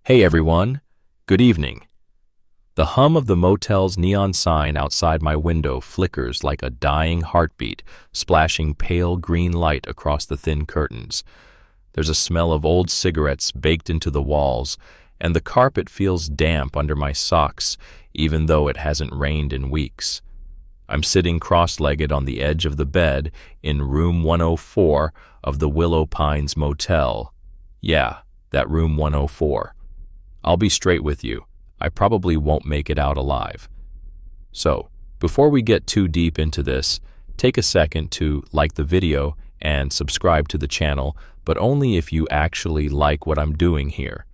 Hey everyone, good evening. The hum of the motel's neon sign outside my window flickers like a dying heartbeat, splashing pale green light across the thin curtains. There's a smell of old cigarettes baked into the walls, and the carpet feels damp under my socks, even though it hasn't rained in weeks. I'm sitting cross-legged on the edge of the bed in room 104 of the Willow Pines Motel. Yeah, that room 104. I'll be straight with you. I probably won't make it out alive. So, before we get too deep into this, take a second to like the video and subscribe to the channel, but only if you actually like what I'm doing here.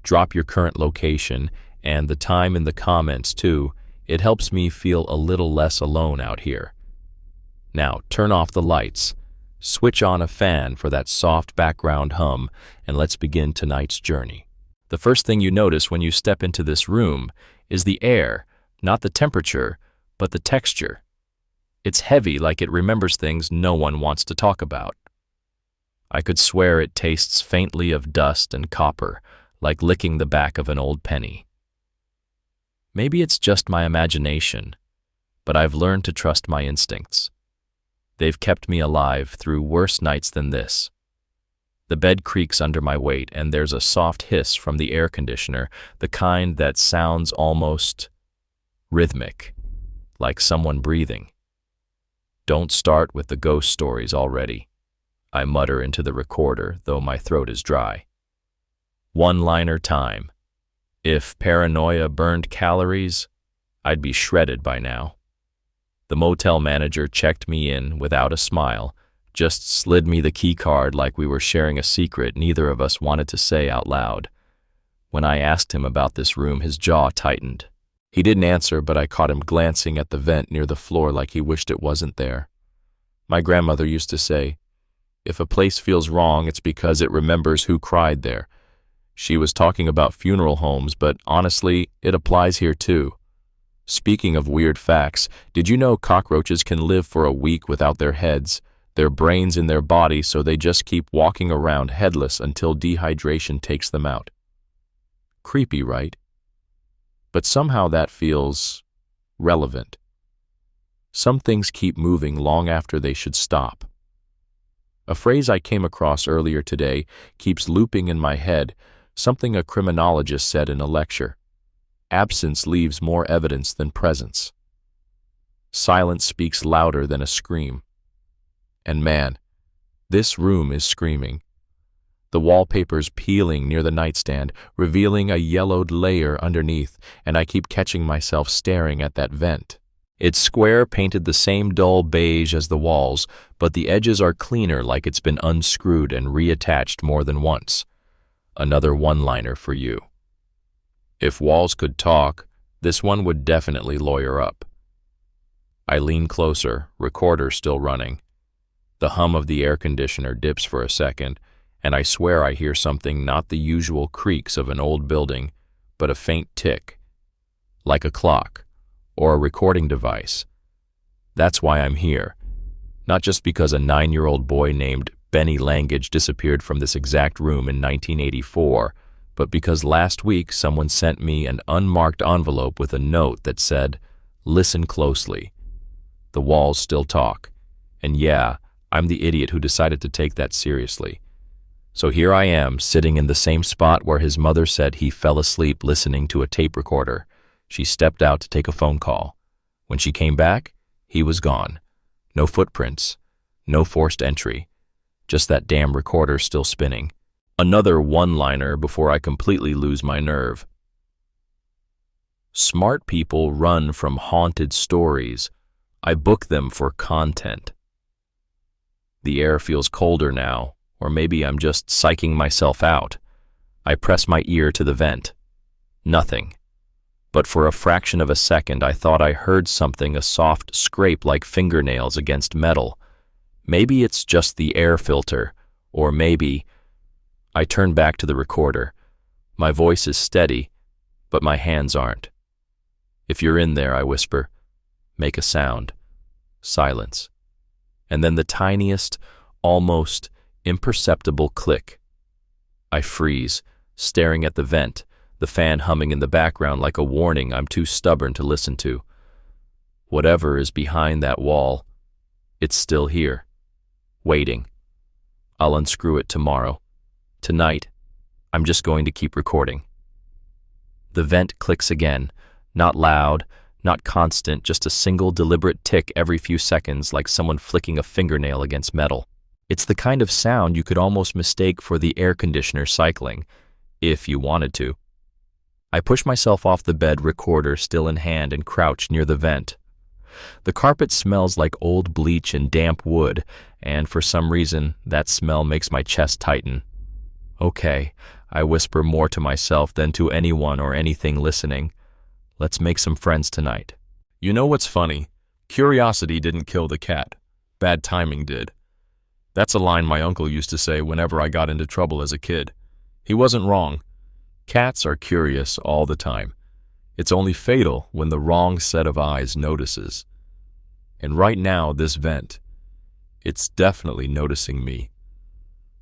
Drop your current location and the time in the comments too. It helps me feel a little less alone out here. Now, turn off the lights, switch on a fan for that soft background hum, and let's begin tonight's journey. The first thing you notice when you step into this room is the air, not the temperature, but the texture. It's heavy, like it remembers things no one wants to talk about. I could swear it tastes faintly of dust and copper, like licking the back of an old penny. Maybe it's just my imagination, but I've learned to trust my instincts. They've kept me alive through worse nights than this. The bed creaks under my weight, and there's a soft hiss from the air conditioner, the kind that sounds almost rhythmic, like someone breathing. Don't start with the ghost stories already, I mutter into the recorder, though my throat is dry. One-liner time. If paranoia burned calories, I'd be shredded by now. The motel manager checked me in without a smile, just slid me the key card like we were sharing a secret neither of us wanted to say out loud. When I asked him about this room, his jaw tightened. He didn't answer, but I caught him glancing at the vent near the floor like he wished it wasn't there. My grandmother used to say, "If a place feels wrong, it's because it remembers who cried there." She was talking about funeral homes, but honestly, it applies here too. Speaking of weird facts, did you know cockroaches can live for a week without their heads? Their brains in their body, so they just keep walking around headless until dehydration takes them out. Creepy, right? But somehow that feels relevant. Some things keep moving long after they should stop. A phrase I came across earlier today keeps looping in my head, something a criminologist said in a lecture. Absence leaves more evidence than presence. Silence speaks louder than a scream. And man, this room is screaming. The wallpaper's peeling near the nightstand, revealing a yellowed layer underneath, and I keep catching myself staring at that vent. It's square, painted the same dull beige as the walls, but the edges are cleaner, like it's been unscrewed and reattached more than once. Another one-liner for you. If walls could talk, this one would definitely lawyer up. I lean closer, recorder still running. The hum of the air conditioner dips for a second, and I swear I hear something, not the usual creaks of an old building, but a faint tick, like a clock or a recording device. That's why I'm here, not just because a 9-year-old boy named Benny Langage disappeared from this exact room in 1984, but because last week someone sent me an unmarked envelope with a note that said, "Listen closely. The walls still talk." And yeah, I'm the idiot who decided to take that seriously. So here I am, sitting in the same spot where his mother said he fell asleep listening to a tape recorder. She stepped out to take a phone call. When she came back, he was gone. No footprints, no forced entry, just that damn recorder still spinning. Another one-liner before I completely lose my nerve. Smart people run from haunted stories. I book them for content. The air feels colder now, or maybe I'm just psyching myself out. I press my ear to the vent. Nothing. But for a fraction of a second, I thought I heard something, a soft scrape like fingernails against metal. Maybe it's just the air filter, or maybe... I turn back to the recorder. My voice is steady, but my hands aren't. "If you're in there," I whisper, "make a sound." Silence. And then the tiniest, almost imperceptible click. I freeze, staring at the vent, the fan humming in the background like a warning I'm too stubborn to listen to. Whatever is behind that wall, it's still here, waiting. I'll unscrew it tomorrow. Tonight, I'm just going to keep recording. The vent clicks again, not loud, not constant, just a single deliberate tick every few seconds like someone flicking a fingernail against metal. It's the kind of sound you could almost mistake for the air conditioner cycling, if you wanted to. I push myself off the bed, recorder still in hand, and crouch near the vent. The carpet smells like old bleach and damp wood, and for some reason, that smell makes my chest tighten. Okay, I whisper more to myself than to anyone or anything listening. Let's make some friends tonight. You know what's funny? Curiosity didn't kill the cat. Bad timing did. That's a line my uncle used to say whenever I got into trouble as a kid. He wasn't wrong. Cats are curious all the time. It's only fatal when the wrong set of eyes notices. And right now, this vent, it's definitely noticing me.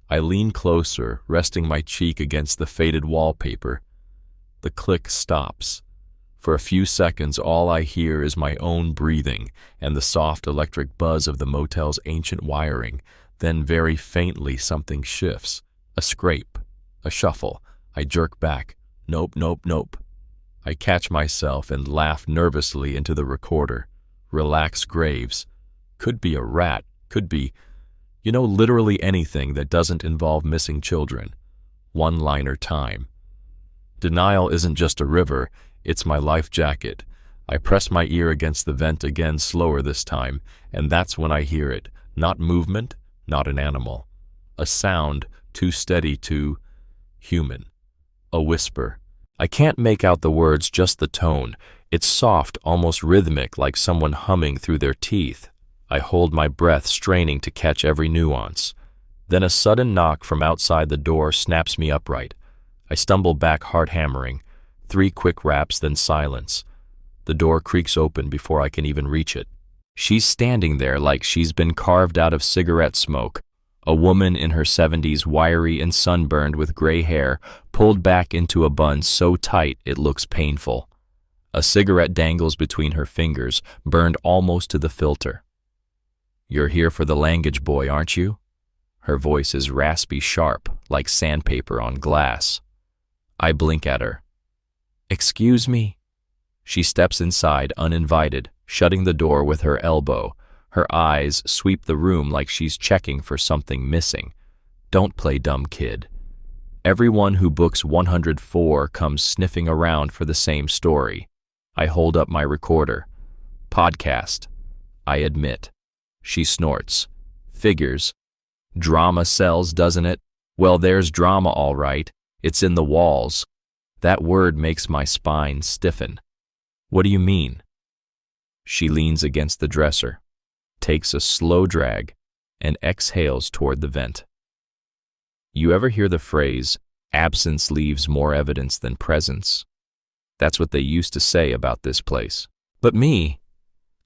I lean closer, resting my cheek against the faded wallpaper. The click stops. For a few seconds, all I hear is my own breathing and the soft electric buzz of the motel's ancient wiring. Then very faintly something shifts. A scrape. A shuffle. I jerk back. Nope, nope, nope. I catch myself and laugh nervously into the recorder. Relax, Graves. Could be a rat. Could be, literally anything that doesn't involve missing children. One-liner time. Denial isn't just a river, it's my life jacket. I press my ear against the vent again, slower this time, and that's when I hear it. Not movement, not an animal. A sound too steady, too human. A whisper. I can't make out the words, just the tone. It's soft, almost rhythmic, like someone humming through their teeth. I hold my breath, straining to catch every nuance. Then a sudden knock from outside the door snaps me upright. I stumble back, heart hammering. 3 quick raps, then silence. The door creaks open before I can even reach it. She's standing there like she's been carved out of cigarette smoke. A woman in her 70s, wiry and sunburned with gray hair, pulled back into a bun so tight it looks painful. A cigarette dangles between her fingers, burned almost to the filter. "You're here for the language, boy, aren't you?" Her voice is raspy sharp, like sandpaper on glass. I blink at her. "Excuse me?" She steps inside, uninvited, shutting the door with her elbow. Her eyes sweep the room like she's checking for something missing. Don't play dumb, kid. Everyone who books 104 comes sniffing around for the same story. I hold up my recorder. Podcast. I admit. She snorts. Figures. Drama sells, doesn't it? Well, there's drama, all right. It's in the walls. That word makes my spine stiffen. What do you mean? She leans against the dresser, takes a slow drag, and exhales toward the vent. You ever hear the phrase, absence leaves more evidence than presence? That's what they used to say about this place. But me,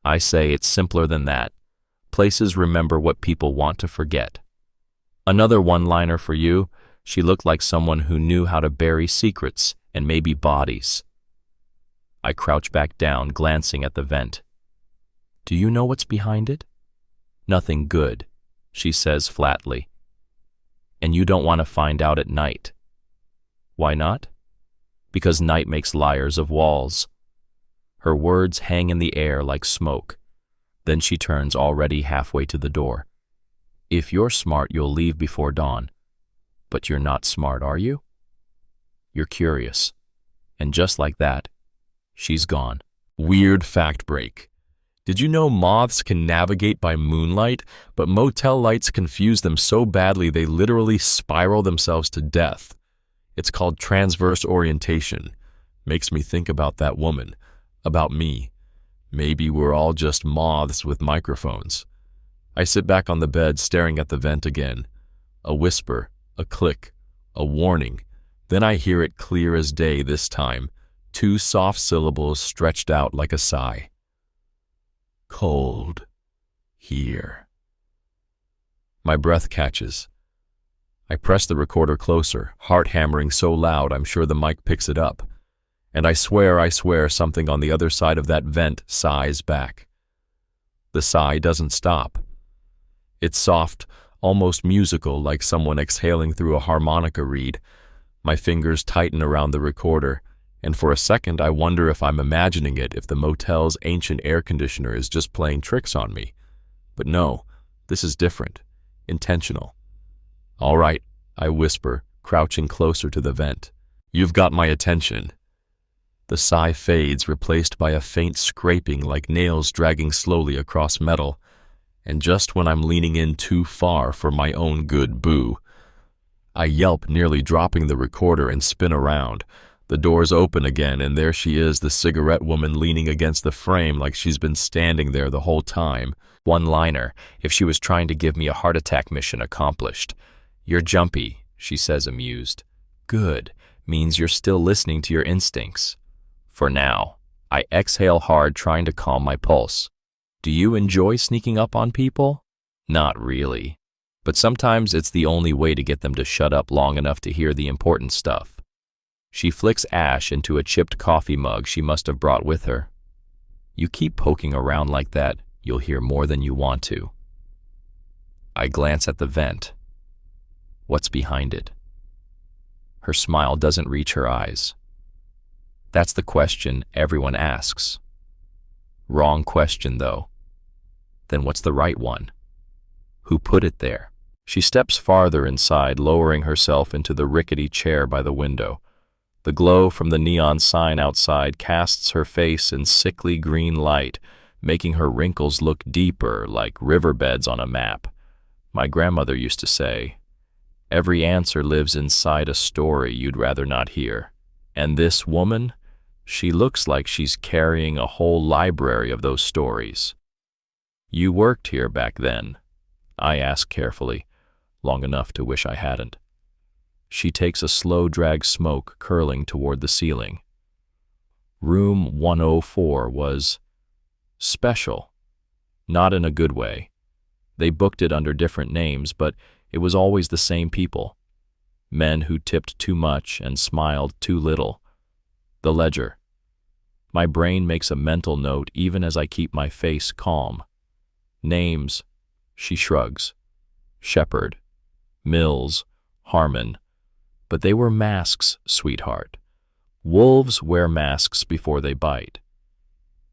I say it's simpler than that. Places remember what people want to forget. Another one-liner for you, she looked like someone who knew how to bury secrets and maybe bodies. I crouch back down, glancing at the vent. Do you know what's behind it? Nothing good, she says flatly. And you don't want to find out at night. Why not? Because night makes liars of walls. Her words hang in the air like smoke. Then she turns, already halfway to the door. If you're smart, you'll leave before dawn. But you're not smart, are you? You're curious. And just like that, she's gone. Weird fact break. Did you know moths can navigate by moonlight, but motel lights confuse them so badly they literally spiral themselves to death? It's called transverse orientation. Makes me think about that woman, about me. Maybe we're all just moths with microphones. I sit back on the bed, staring at the vent again. A whisper, a click, a warning. Then I hear it clear as day this time. 2 soft syllables stretched out like a sigh. Cold. Here. My breath catches. I press the recorder closer, heart hammering so loud I'm sure the mic picks it up. And I swear something on the other side of that vent sighs back. The sigh doesn't stop. It's soft, almost musical, like someone exhaling through a harmonica reed. My fingers tighten around the recorder, and for a second I wonder if I'm imagining it, if the motel's ancient air conditioner is just playing tricks on me. But no, this is different, intentional. "All right," I whisper, crouching closer to the vent. "You've got my attention." The sigh fades, replaced by a faint scraping like nails dragging slowly across metal. And just when I'm leaning in too far for my own good boo, I yelp, nearly dropping the recorder, and spin around. The doors open again, and there she is, the cigarette woman, leaning against the frame like she's been standing there the whole time. One-liner, if she was trying to give me a heart attack, mission accomplished. "You're jumpy," she says, amused. "Good, means you're still listening to your instincts." For now, I exhale hard, trying to calm my pulse. Do you enjoy sneaking up on people? Not really. But sometimes it's the only way to get them to shut up long enough to hear the important stuff. She flicks ash into a chipped coffee mug she must have brought with her. "You keep poking around like that, you'll hear more than you want to." I glance at the vent. What's behind it? Her smile doesn't reach her eyes. That's the question everyone asks. Wrong question, though. Then what's the right one? Who put it there? She steps farther inside, lowering herself into the rickety chair by the window. The glow from the neon sign outside casts her face in sickly green light, making her wrinkles look deeper, like riverbeds on a map. My grandmother used to say, "Every answer lives inside a story you'd rather not hear." And this woman, she looks like she's carrying a whole library of those stories. "You worked here back then?" I ask carefully, long enough to wish I hadn't. She takes a slow drag, smoke curling toward the ceiling. Room 104 was special, not in a good way. They booked it under different names, but it was always the same people. Men who tipped too much and smiled too little. The ledger. My brain makes a mental note even as I keep my face calm. Names, she shrugs. Shepard, Mills, Harmon. But they were masks, sweetheart. Wolves wear masks before they bite.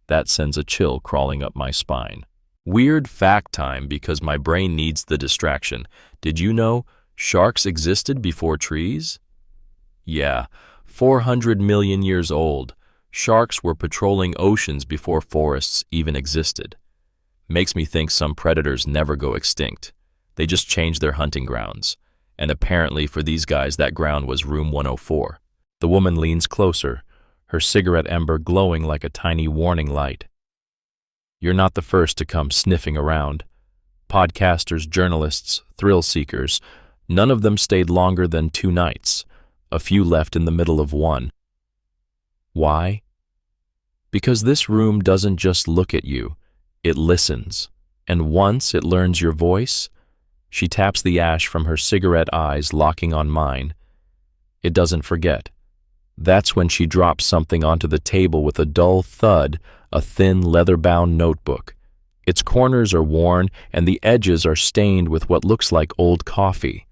That sends a chill crawling up my spine. Weird fact time, because my brain needs the distraction. Did you know sharks existed before trees? Yeah, 400 million years old. Sharks were patrolling oceans before forests even existed. Makes me think some predators never go extinct. They just change their hunting grounds. And apparently for these guys that ground was room 104. The woman leans closer, her cigarette ember glowing like a tiny warning light. "You're not the first to come sniffing around. Podcasters, journalists, thrill seekers, none of them stayed longer than 2 nights. A few left in the middle of one. Why? Because this room doesn't just look at you, it listens. And once it learns your voice," she taps the ash from her cigarette, eyes locking on mine, "it doesn't forget. That's when she drops something onto the table with a dull thud, a thin leather-bound notebook. Its corners are worn and the edges are stained with what looks like old coffee.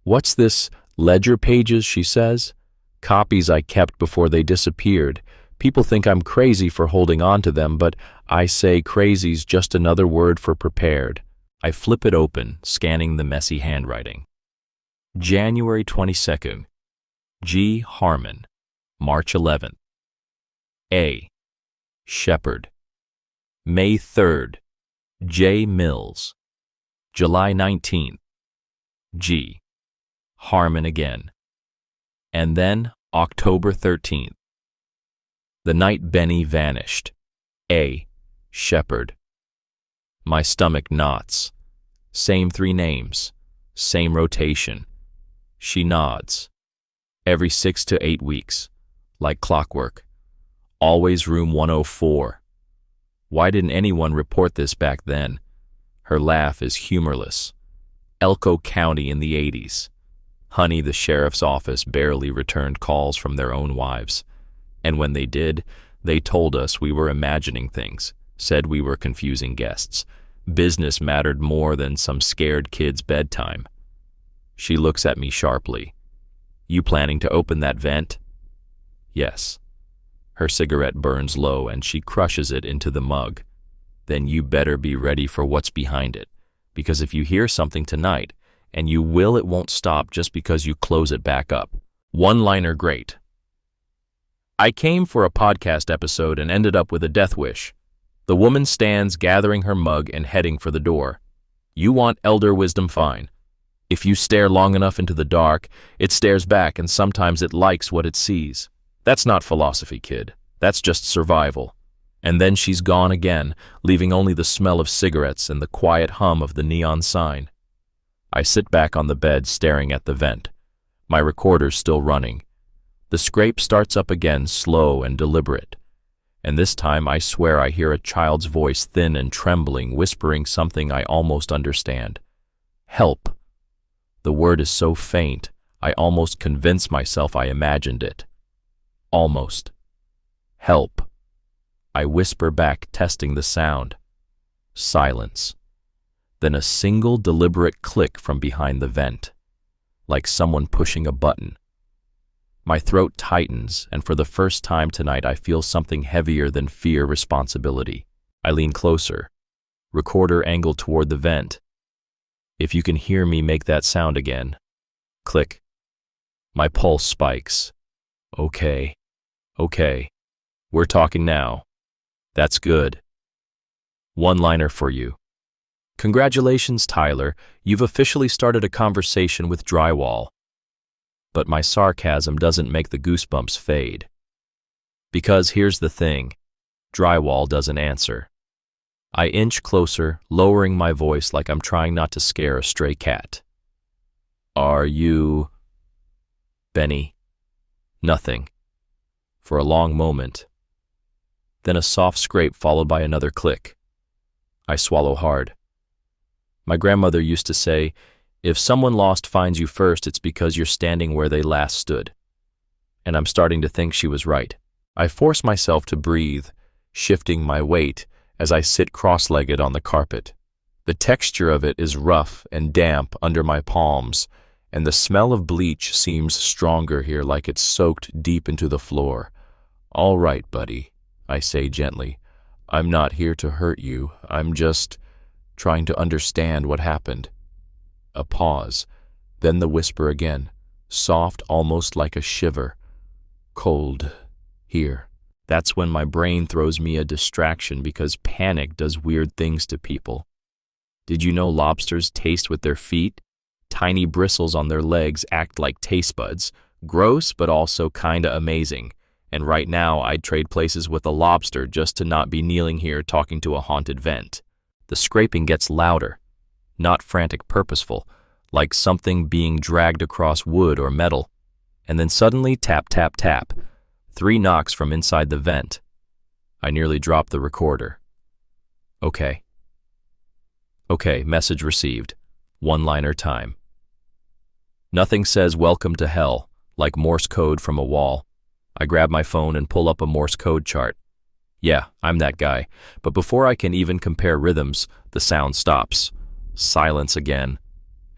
"What's this? Ledger pages," she says. "Copies I kept before they disappeared. People think I'm crazy for holding on to them, but I say crazy's just another word for prepared." I flip it open, scanning the messy handwriting. January 22nd. G. Harmon. March 11th. A. Shepard. May 3rd. J. Mills. July 19th. G. Harmon again. And then October 13th. The night Benny vanished. A. Shepard. My stomach knots. Same 3 names. Same rotation. She nods. Every 6 to 8 weeks. Like clockwork. Always room 104. Why didn't anyone report this back then? Her laugh is humorless. Elko County in the 80s. Honey, the sheriff's office barely returned calls from their own wives. And when they did, they told us we were imagining things, said we were confusing guests. Business mattered more than some scared kid's bedtime. She looks at me sharply. You planning to open that vent? Yes. Her cigarette burns low and she crushes it into the mug. Then you better be ready for what's behind it, because if you hear something tonight, and you will, it won't stop just because you close it back up. One-liner great. I came for a podcast episode and ended up with a death wish. The woman stands gathering her mug and heading for the door. You want elder wisdom, fine. If you stare long enough into the dark, it stares back and sometimes it likes what it sees. That's not philosophy, kid. That's just survival. And then she's gone again, leaving only the smell of cigarettes and the quiet hum of the neon sign. I sit back on the bed staring at the vent. My recorder's still running. The scrape starts up again, slow and deliberate. And this time I swear I hear a child's voice, thin and trembling, whispering something I almost understand. Help. The word is so faint, I almost convince myself I imagined it. Almost. Help. I whisper back, testing the sound. Silence. Then a single deliberate click from behind the vent, like someone pushing a button. My throat tightens, and for the first time tonight I feel something heavier than fear, responsibility. I lean closer, recorder angled toward the vent. If you can hear me, make that sound again. Click. My pulse spikes. Okay. We're talking now. That's good. One-liner for you. Congratulations, Tyler. You've officially started a conversation with drywall. But my sarcasm doesn't make the goosebumps fade. Because here's the thing. Drywall doesn't answer. I inch closer, lowering my voice like I'm trying not to scare a stray cat. Are you... Benny? Nothing. For a long moment. Then a soft scrape followed by another click. I swallow hard. My grandmother used to say, if someone lost finds you first, it's because you're standing where they last stood. And I'm starting to think she was right. I force myself to breathe, shifting my weight as I sit cross-legged on the carpet. The texture of it is rough and damp under my palms, and the smell of bleach seems stronger here, like it's soaked deep into the floor. All right, buddy, I say gently. I'm not here to hurt you. I'm just trying to understand what happened. A pause, then the whisper again, soft, almost like a shiver. Cold. Here. That's when my brain throws me a distraction because panic does weird things to people. Did you know lobsters taste with their feet? Tiny bristles on their legs act like taste buds. Gross, but also kinda amazing. And right now I'd trade places with a lobster just to not be kneeling here talking to a haunted vent. The scraping gets louder, not frantic, purposeful, like something being dragged across wood or metal. And then suddenly tap, tap, tap. 3 knocks from inside the vent. I nearly dropped the recorder. Okay, message received. One-liner time. Nothing says welcome to hell, like Morse code from a wall. I grab my phone and pull up a Morse code chart. Yeah, I'm that guy. But before I can even compare rhythms, the sound stops. Silence again.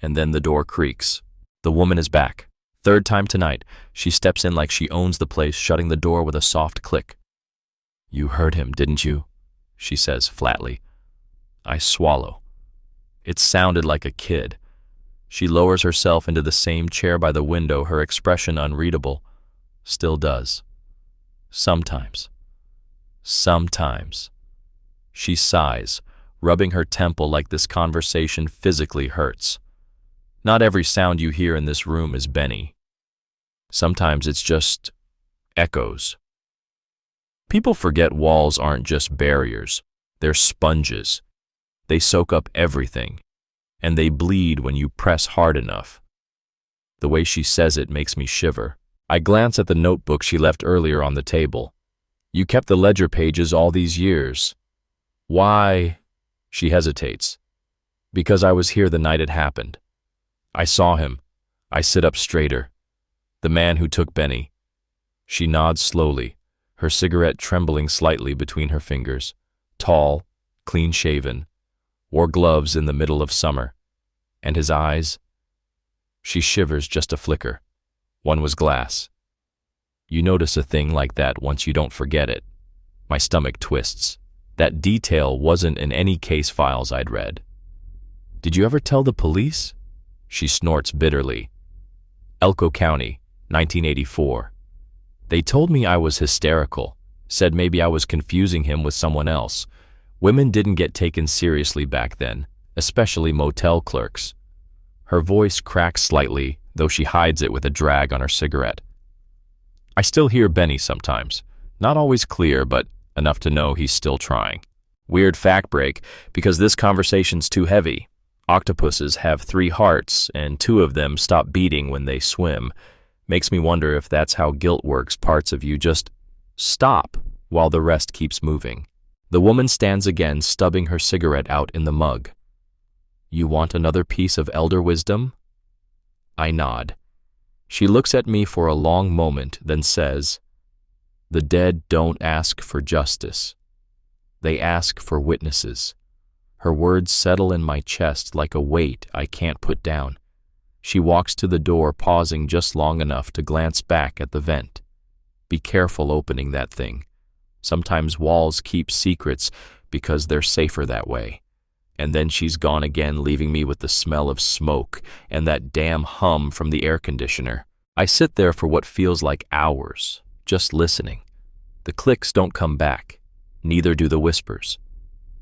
And then the door creaks. The woman is back. 3rd time tonight. She steps in like she owns the place, shutting the door with a soft click. You heard him, didn't you? She says flatly. I swallow. It sounded like a kid. She lowers herself into the same chair by the window, her expression unreadable. Still does. Sometimes. She sighs, rubbing her temple like this conversation physically hurts. Not every sound you hear in this room is Benny. Sometimes it's just echoes. People forget walls aren't just barriers. They're sponges. They soak up everything, and they bleed when you press hard enough. The way she says it makes me shiver. I glance at the notebook she left earlier on the table. You kept the ledger pages all these years. Why? She hesitates. Because I was here the night it happened. I saw him. I sit up straighter. The man who took Benny. She nods slowly, her cigarette trembling slightly between her fingers. Tall, clean-shaven, wore gloves in the middle of summer. And his eyes? She shivers just a flicker. One was glass. You notice a thing like that once you don't forget it. My stomach twists. That detail wasn't in any case files I'd read. Did you ever tell the police? She snorts bitterly. Elko County, 1984. They told me I was hysterical, said maybe I was confusing him with someone else. Women didn't get taken seriously back then, especially motel clerks. Her voice cracks slightly, though she hides it with a drag on her cigarette. I still hear Benny sometimes. Not always clear, but enough to know he's still trying. Weird fact break, because this conversation's too heavy. Octopuses have 3 hearts, and 2 of them stop beating when they swim. Makes me wonder if that's how guilt works. Parts of you just stop while the rest keeps moving. The woman stands again, stubbing her cigarette out in the mug. You want another piece of elder wisdom? I nod. She looks at me for a long moment, then says, The dead don't ask for justice. They ask for witnesses. Her words settle in my chest like a weight I can't put down. She walks to the door, pausing just long enough to glance back at the vent. Be careful opening that thing. Sometimes walls keep secrets because they're safer that way. And then she's gone again, leaving me with the smell of smoke and that damn hum from the air conditioner. I sit there for what feels like hours, just listening. The clicks don't come back, neither do the whispers.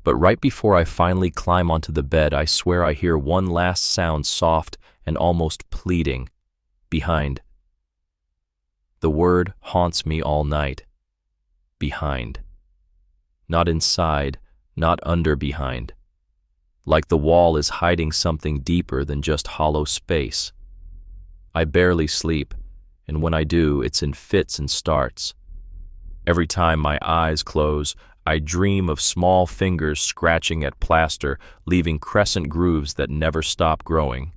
But right before I finally climb onto the bed, I swear I hear one last sound, soft and almost pleading. Behind. The word haunts me all night. Behind. Not inside, not under behind. Like the wall is hiding something deeper than just hollow space. I barely sleep, and when I do, it's in fits and starts. Every time my eyes close, I dream of small fingers scratching at plaster, leaving crescent grooves that never stop growing.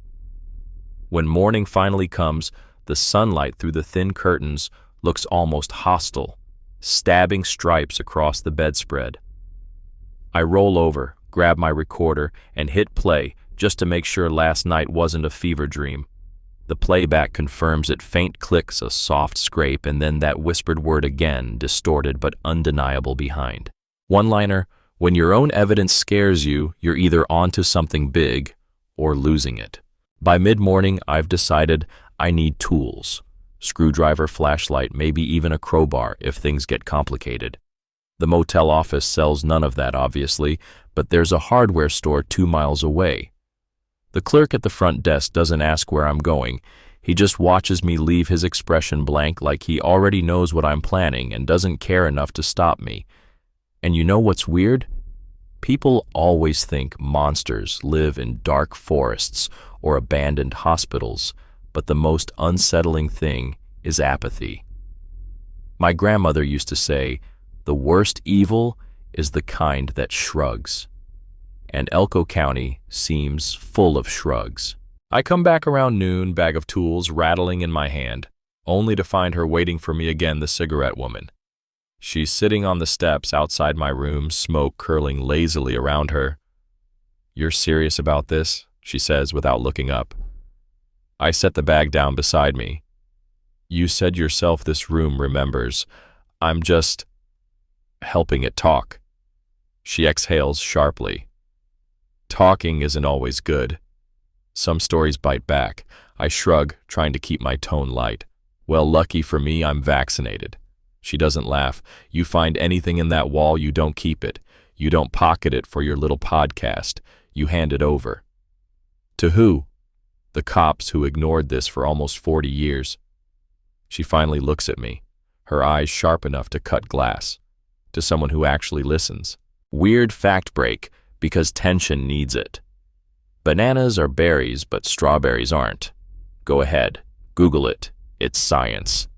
When morning finally comes, the sunlight through the thin curtains looks almost hostile, stabbing stripes across the bedspread. I roll over, grab my recorder, and hit play just to make sure last night wasn't a fever dream. The playback confirms it. Faint clicks, a soft scrape, and then that whispered word again, distorted but undeniable behind. One-liner, when your own evidence scares you, you're either onto something big or losing it. By mid-morning, I've decided I need tools. Screwdriver, flashlight, maybe even a crowbar if things get complicated. The motel office sells none of that, obviously, but there's a hardware store 2 miles away. The clerk at the front desk doesn't ask where I'm going. He just watches me leave, his expression blank, like he already knows what I'm planning and doesn't care enough to stop me. And you know what's weird? People always think monsters live in dark forests or abandoned hospitals, but the most unsettling thing is apathy. My grandmother used to say, the worst evil is the kind that shrugs. And Elko County seems full of shrugs. I come back around noon, bag of tools rattling in my hand, only to find her waiting for me again, the cigarette woman. She's sitting on the steps outside my room, smoke curling lazily around her. You're serious about this? She says without looking up. I set the bag down beside me. You said yourself this room remembers. I'm just helping it talk. She exhales sharply. Talking isn't always good. Some stories bite back. I shrug, trying to keep my tone light. Well, lucky for me, I'm vaccinated. She doesn't laugh. You find anything in that wall, you don't keep it. You don't pocket it for your little podcast. You hand it over. To who? The cops who ignored this for almost 40 years. She finally looks at me, her eyes sharp enough to cut glass. To someone who actually listens. Weird fact break, because tension needs it. Bananas are berries, but strawberries aren't. Go ahead, Google it. It's science.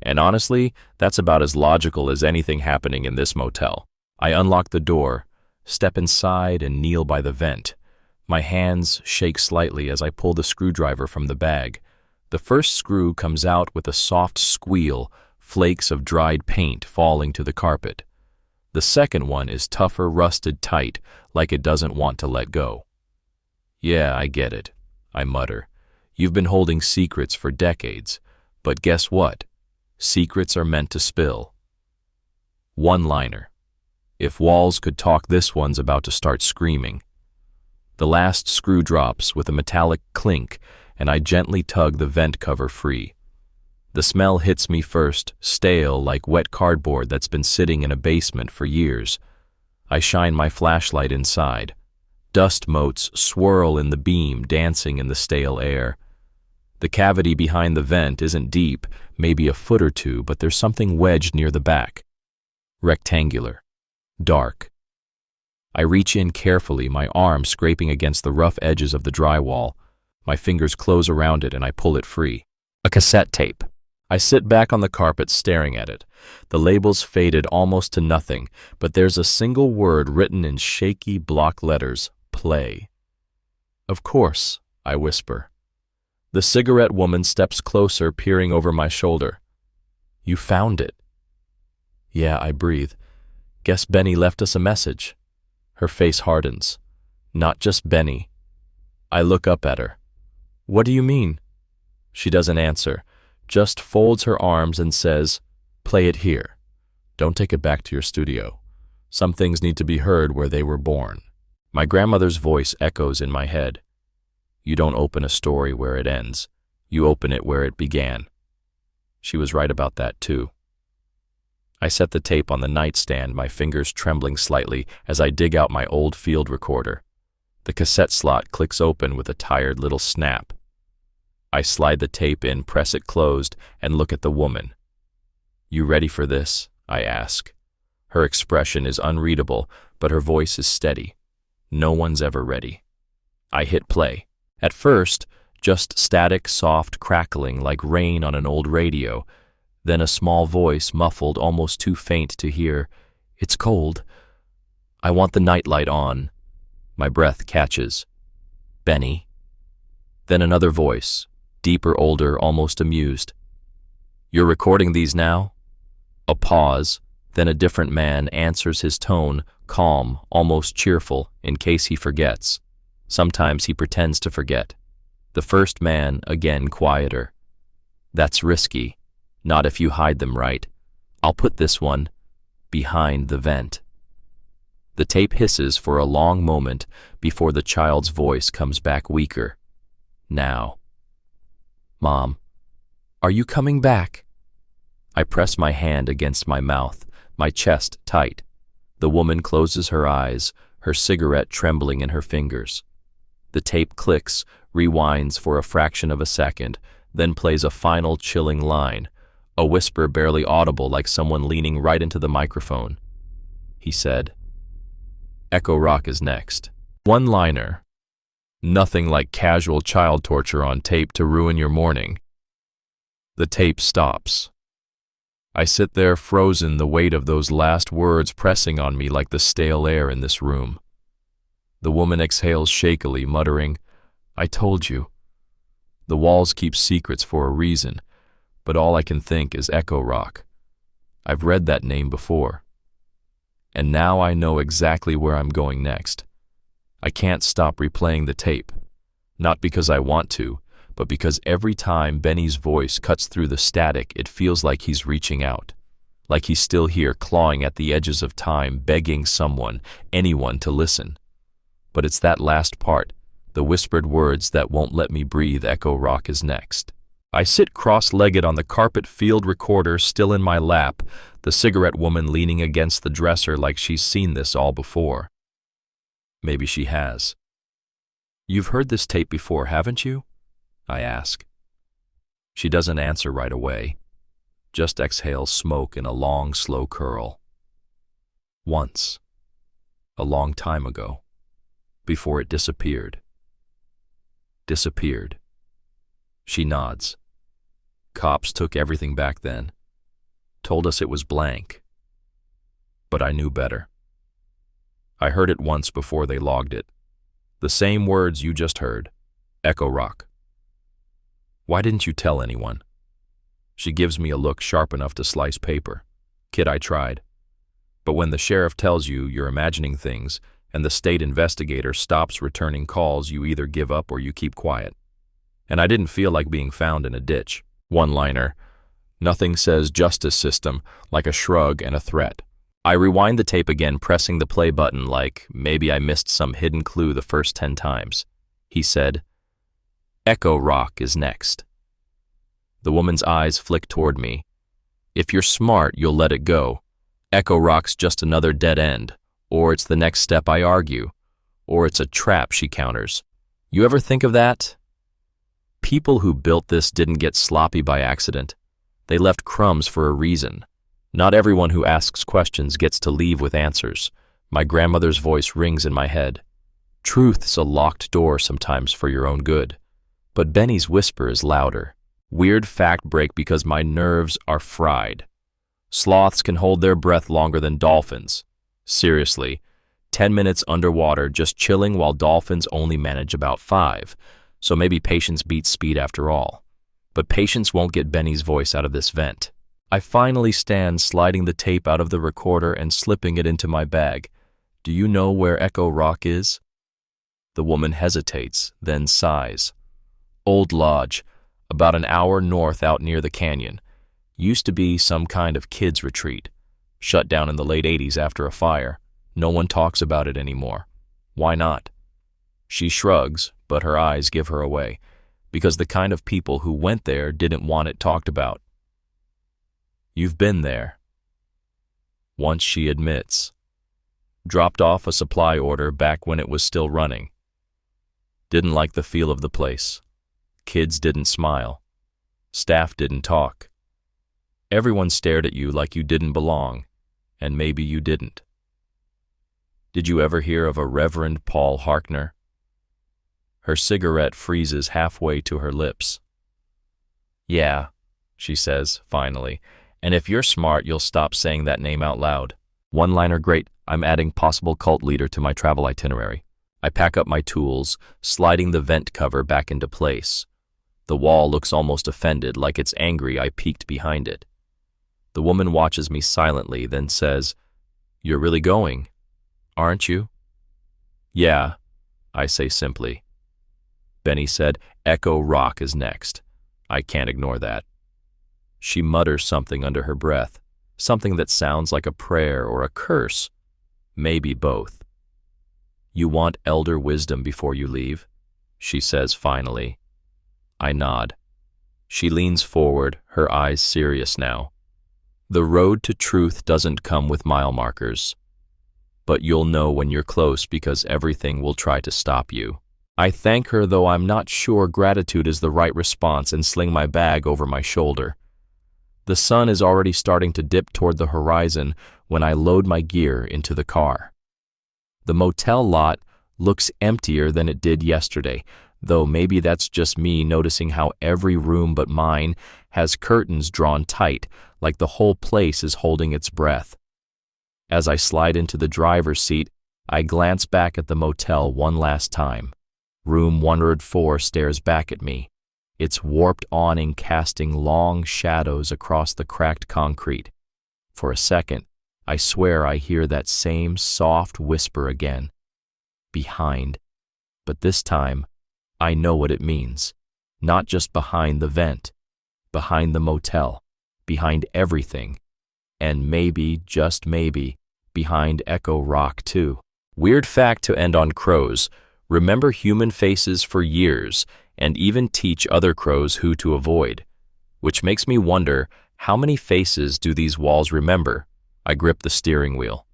And honestly, that's about as logical as anything happening in this motel. I unlock the door, step inside, and kneel by the vent. My hands shake slightly as I pull the screwdriver from the bag. The first screw comes out with a soft squeal, flakes of dried paint falling to the carpet. The second one is tougher, rusted tight, like it doesn't want to let go. "Yeah, I get it," I mutter. "You've been holding secrets for decades, but guess what? Secrets are meant to spill." One-liner. If walls could talk, this one's about to start screaming. The last screw drops with a metallic clink, and I gently tug the vent cover free. The smell hits me first, stale like wet cardboard that's been sitting in a basement for years. I shine my flashlight inside. Dust motes swirl in the beam, dancing in the stale air. The cavity behind the vent isn't deep, maybe a foot or two, but there's something wedged near the back. Rectangular. Dark. I reach in carefully, my arm scraping against the rough edges of the drywall. My fingers close around it and I pull it free. A cassette tape. I sit back on the carpet staring at it. The label's faded almost to nothing, but there's a single word written in shaky block letters: play. "Of course," I whisper. The cigarette woman steps closer, peering over my shoulder. "You found it?" "Yeah," I breathe. "Guess Benny left us a message." Her face hardens. "Not just Benny." I look up at her. "What do you mean?" She doesn't answer, just folds her arms and says, "Play it here. Don't take it back to your studio. Some things need to be heard where they were born." My grandmother's voice echoes in my head. "You don't open a story where it ends. You open it where it began." She was right about that, too. I set the tape on the nightstand, my fingers trembling slightly as I dig out my old field recorder. The cassette slot clicks open with a tired little snap. I slide the tape in, press it closed, and look at the woman. "You ready for this?" I ask. Her expression is unreadable, but her voice is steady. No one's ever ready. I hit play. At first, just static, soft crackling like rain on an old radio. Then a small voice, muffled, almost too faint to hear. "It's cold. I want the nightlight on." My breath catches. "Benny." Then another voice, deeper, older, almost amused. "You're recording these now?" A pause, then a different man answers, his tone calm, almost cheerful, in case he forgets. Sometimes he pretends to forget. The first man, again quieter. "That's risky. Not if you hide them right. I'll put this one behind the vent." The tape hisses for a long moment before the child's voice comes back weaker. "Now." "Mom, are you coming back?" I press my hand against my mouth, my chest tight. The woman closes her eyes, her cigarette trembling in her fingers. The tape clicks, rewinds for a fraction of a second, then plays a final chilling line, a whisper barely audible like someone leaning right into the microphone. He said, "Echo Rock is next." One-liner. Nothing like casual child torture on tape to ruin your morning. The tape stops. I sit there frozen, the weight of those last words pressing on me like the stale air in this room. The woman exhales shakily, muttering, "I told you." The walls keep secrets for a reason, but all I can think is Echo Rock. I've read that name before. And now I know exactly where I'm going next. I can't stop replaying the tape, not because I want to, but because every time Benny's voice cuts through the static, it feels like he's reaching out, like he's still here, clawing at the edges of time, begging someone, anyone, to listen. But it's that last part, the whispered words that won't let me breathe. Echo Rock is next. I sit cross-legged on the carpet, field recorder still in my lap, the cigarette woman leaning against the dresser like she's seen this all before. Maybe she has. "You've heard this tape before, haven't you?" I ask. She doesn't answer right away, just exhales smoke in a long, slow curl. "Once. A long time ago. Before it disappeared." "Disappeared." She nods. "Cops took everything back then. Told us it was blank. But I knew better. I heard it once before they logged it. The same words you just heard. Echo Rock. Why didn't you tell anyone? She gives me a look sharp enough to slice paper. Kid, I tried. But when the sheriff tells you you're imagining things and the state investigator stops returning calls, you either give up or you keep quiet. And I didn't feel like being found in a ditch. One-liner. Nothing says justice system like a shrug and a threat. I rewind the tape again, pressing the play button like maybe I missed some hidden clue the first 10 times. He said, "Echo Rock is next." The woman's eyes flick toward me. If you're smart, you'll let it go. Echo Rock's just another dead end, or it's the next step, I argue, or it's a trap, she counters. You ever think of that? People who built this didn't get sloppy by accident. They left crumbs for a reason. Not everyone who asks questions gets to leave with answers. My grandmother's voice rings in my head. Truth's a locked door sometimes for your own good. But Benny's whisper is louder. Weird fact break because my nerves are fried. Sloths can hold their breath longer than dolphins. Seriously, 10 minutes underwater just chilling while dolphins only manage about 5. So maybe patience beats speed after all. But patience won't get Benny's voice out of this vent. I finally stand, sliding the tape out of the recorder and slipping it into my bag. Do you know where Echo Rock is? The woman hesitates, then sighs. Old Lodge, about an hour north out near the canyon. Used to be some kind of kids' retreat. Shut down in the late 80s after a fire. No one talks about it anymore. Why not? She shrugs, but her eyes give her away, because the kind of people who went there didn't want it talked about. You've been there. Once, she admits. Dropped off a supply order back when it was still running. Didn't like the feel of the place. Kids didn't smile. Staff didn't talk. Everyone stared at you like you didn't belong, and maybe you didn't. Did you ever hear of a Reverend Paul Harkner? Her cigarette freezes halfway to her lips. Yeah, she says, finally, and if you're smart, you'll stop saying that name out loud. One-liner great, I'm adding possible cult leader to my travel itinerary. I pack up my tools, sliding the vent cover back into place. The wall looks almost offended, like it's angry I peeked behind it. The woman watches me silently, then says, You're really going, aren't you? Yeah, I say simply. Benny said, Echo Rock is next. I can't ignore that. She mutters something under her breath, something that sounds like a prayer or a curse, maybe both. You want elder wisdom before you leave? She says finally. I nod. She leans forward, her eyes serious now. The road to truth doesn't come with mile markers, but you'll know when you're close because everything will try to stop you. I thank her, though I'm not sure gratitude is the right response, and sling my bag over my shoulder. The sun is already starting to dip toward the horizon when I load my gear into the car. The motel lot looks emptier than it did yesterday, though maybe that's just me noticing how every room but mine has curtains drawn tight, like the whole place is holding its breath. As I slide into the driver's seat, I glance back at the motel one last time. Room 104 stares back at me, its warped awning casting long shadows across the cracked concrete. For a second, I swear I hear that same soft whisper again. Behind. But this time, I know what it means. Not just behind the vent, behind the motel, behind everything, and maybe, just maybe, behind Echo Rock too. Weird fact to end on crows. Remember human faces for years, and even teach other crows who to avoid. Which makes me wonder, how many faces do these walls remember? I grip the steering wheel,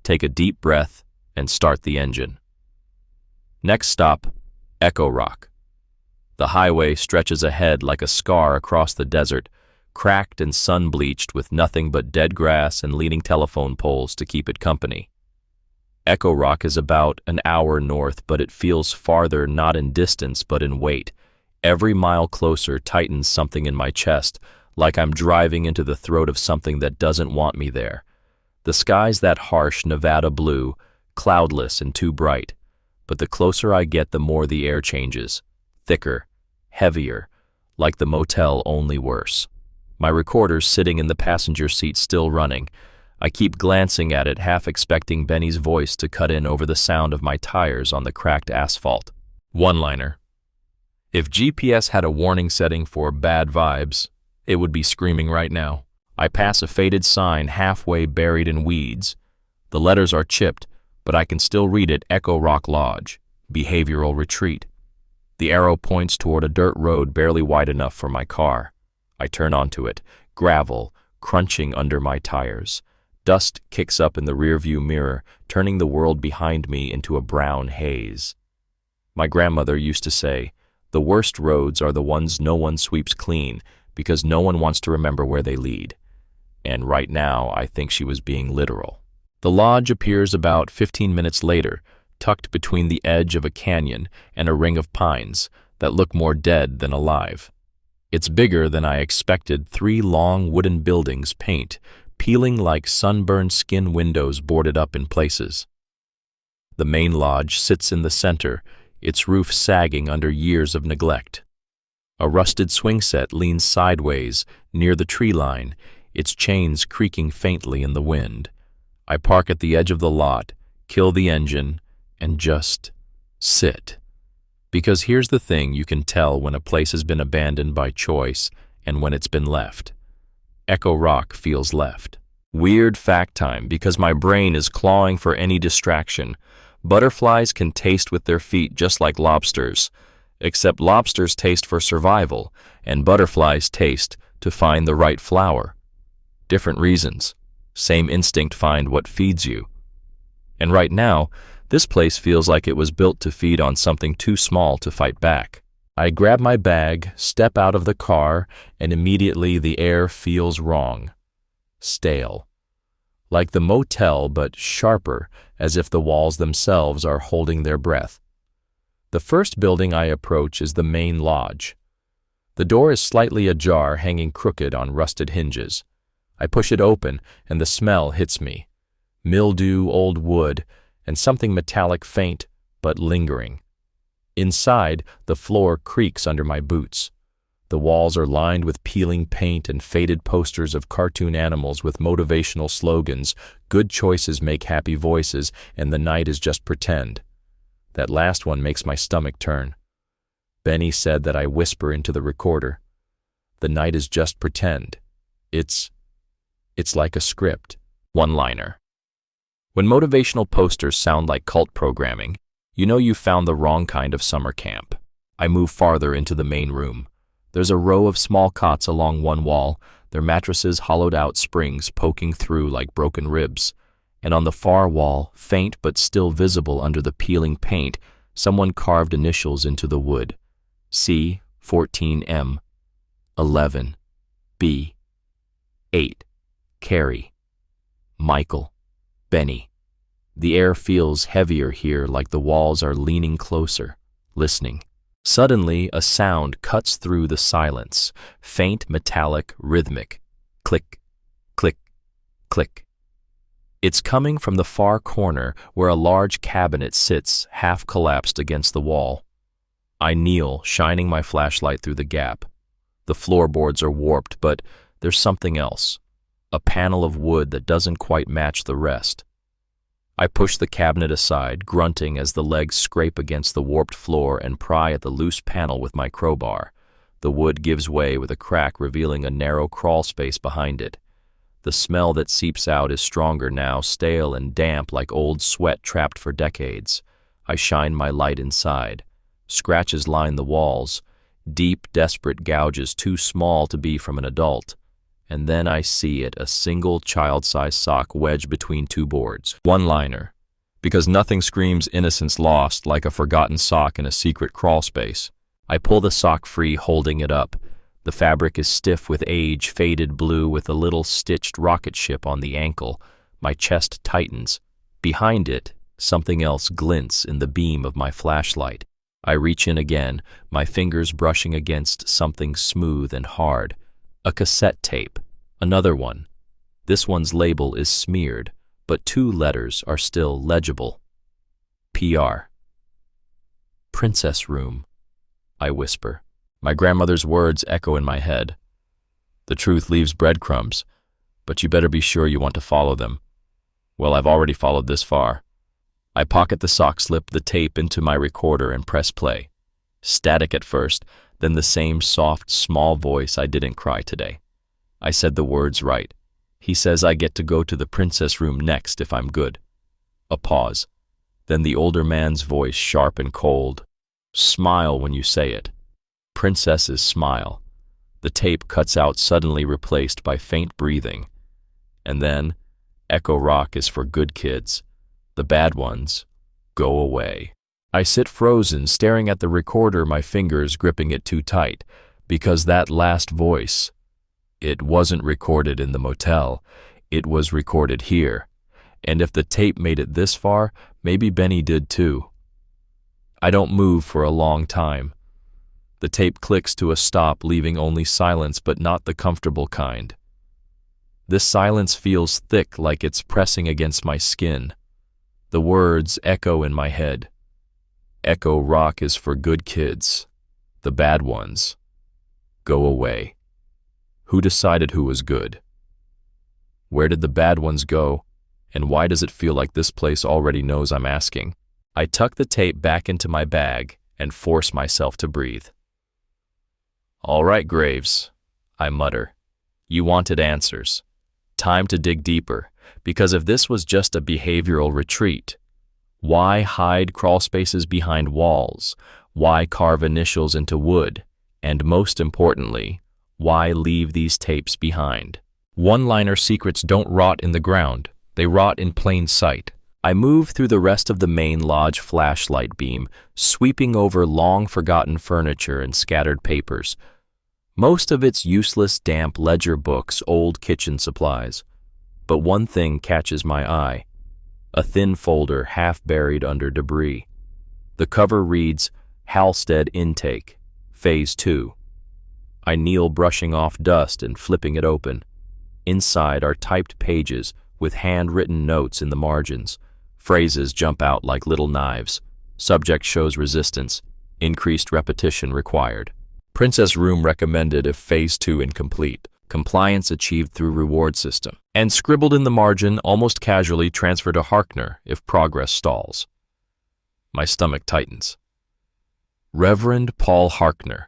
take a deep breath, and start the engine. Next stop, Echo Rock. The highway stretches ahead like a scar across the desert, cracked and sun-bleached with nothing but dead grass and leaning telephone poles to keep it company. Echo Rock is about an hour north, but it feels farther not in distance but in weight. Every mile closer tightens something in my chest, like I'm driving into the throat of something that doesn't want me there. The sky's that harsh Nevada blue, cloudless and too bright. But the closer I get, the more the air changes. Thicker, heavier, like the motel, only worse. My recorder's sitting in the passenger seat, still running. I keep glancing at it, half expecting Benny's voice to cut in over the sound of my tires on the cracked asphalt. One-liner. If GPS had a warning setting for bad vibes, it would be screaming right now. I pass a faded sign halfway buried in weeds. The letters are chipped, but I can still read it: Echo Rock Lodge, Behavioral Retreat. The arrow points toward a dirt road barely wide enough for my car. I turn onto it, gravel crunching under my tires. Dust kicks up in the rearview mirror, turning the world behind me into a brown haze. My grandmother used to say, "The worst roads are the ones no one sweeps clean, because no one wants to remember where they lead." And right now, I think she was being literal. The lodge appears about 15 minutes later, tucked between the edge of a canyon and a ring of pines that look more dead than alive. It's bigger than I expected: 3 long wooden buildings, paint peeling like sunburned skin, windows boarded up in places. The main lodge sits in the center, its roof sagging under years of neglect. A rusted swing set leans sideways near the tree line, its chains creaking faintly in the wind. I park at the edge of the lot, kill the engine, and just sit. Because here's the thing: you can tell when a place has been abandoned by choice and when it's been left. Echo Rock feels left. Weird fact time, because my brain is clawing for any distraction. Butterflies can taste with their feet just like lobsters, except lobsters taste for survival, and butterflies taste to find the right flower. Different reasons. Same instinct: find what feeds you. And right now, this place feels like it was built to feed on something too small to fight back. I grab my bag, step out of the car, and immediately the air feels wrong. Stale. Like the motel, but sharper, as if the walls themselves are holding their breath. The first building I approach is the main lodge. The door is slightly ajar, hanging crooked on rusted hinges. I push it open, and the smell hits me. Mildew, old wood, and something metallic, faint but lingering. Inside, the floor creaks under my boots. The walls are lined with peeling paint and faded posters of cartoon animals with motivational slogans: "Good choices make happy voices," and "The night is just pretend." That last one makes my stomach turn. Benny said that I whisper into the recorder. The night is just pretend. It's like a script. One-liner. When motivational posters sound like cult programming, you know you found the wrong kind of summer camp. I move farther into the main room. There's a row of small cots along one wall, their mattresses hollowed out, springs poking through like broken ribs. And on the far wall, faint but still visible under the peeling paint, someone carved initials into the wood. C, 14M, 11, B, 8, Carrie, Michael, Benny. The air feels heavier here, like the walls are leaning closer, listening. Suddenly, a sound cuts through the silence, faint, metallic, rhythmic. Click, click, click. It's coming from the far corner where a large cabinet sits, half collapsed against the wall. I kneel, shining my flashlight through the gap. The floorboards are warped, but there's something else. A panel of wood that doesn't quite match the rest. I push the cabinet aside, grunting as the legs scrape against the warped floor, and pry at the loose panel with my crowbar. The wood gives way with a crack, revealing a narrow crawl space behind it. The smell that seeps out is stronger now, stale and damp like old sweat trapped for decades. I shine my light inside. Scratches line the walls, deep, desperate gouges too small to be from an adult. And then I see it, a single child-sized sock wedged between 2 boards. One-liner. Because nothing screams innocence lost like a forgotten sock in a secret crawl space. I pull the sock free, holding it up. The fabric is stiff with age, faded blue with a little stitched rocket ship on the ankle. My chest tightens. Behind it, something else glints in the beam of my flashlight. I reach in again, my fingers brushing against something smooth and hard. A cassette tape. Another one. This one's label is smeared, but 2 letters are still legible. PR. Princess room, I whisper. My grandmother's words echo in my head. The truth leaves breadcrumbs, but you better be sure you want to follow them. Well, I've already followed this far. I pocket the sock slip, the tape into my recorder and press play. Static at first, then the same soft, small voice. I didn't cry today. I said the words right. He says I get to go to the princess room next if I'm good. A pause. Then the older man's voice, sharp and cold. Smile when you say it. Princesses smile. The tape cuts out, suddenly replaced by faint breathing. And then, Echo Rock is for good kids. The bad ones, go away. I sit frozen, staring at the recorder, my fingers gripping it too tight, because that last voice, it wasn't recorded in the motel, it was recorded here. And if the tape made it this far, maybe Benny did too. I don't move for a long time. The tape clicks to a stop, leaving only silence, but not the comfortable kind. This silence feels thick, like it's pressing against my skin. The words echo in my head. Echo Rock is for good kids. The bad ones, go away. Who decided who was good? Where did the bad ones go? And why does it feel like this place already knows I'm asking? I tuck the tape back into my bag and force myself to breathe. All right, Graves, I mutter. You wanted answers. Time to dig deeper, because if this was just a behavioral retreat, why hide crawl spaces behind walls? Why carve initials into wood? And most importantly, why leave these tapes behind? One-liner secrets don't rot in the ground. They rot in plain sight. I move through the rest of the main lodge flashlight beam, sweeping over long-forgotten furniture and scattered papers. Most of it's useless, damp ledger books, old kitchen supplies. But one thing catches my eye. A thin folder half buried under debris. The cover reads, Halstead Intake, Phase 2. I kneel, brushing off dust and flipping it open. Inside are typed pages with handwritten notes in the margins. Phrases jump out like little knives. Subject shows resistance. Increased repetition required. Princess room recommended if Phase 2 incomplete. Compliance achieved through reward system. And scribbled in the margin, almost casually, transfer to Harkner if progress stalls. My stomach tightens. Reverend Paul Harkner.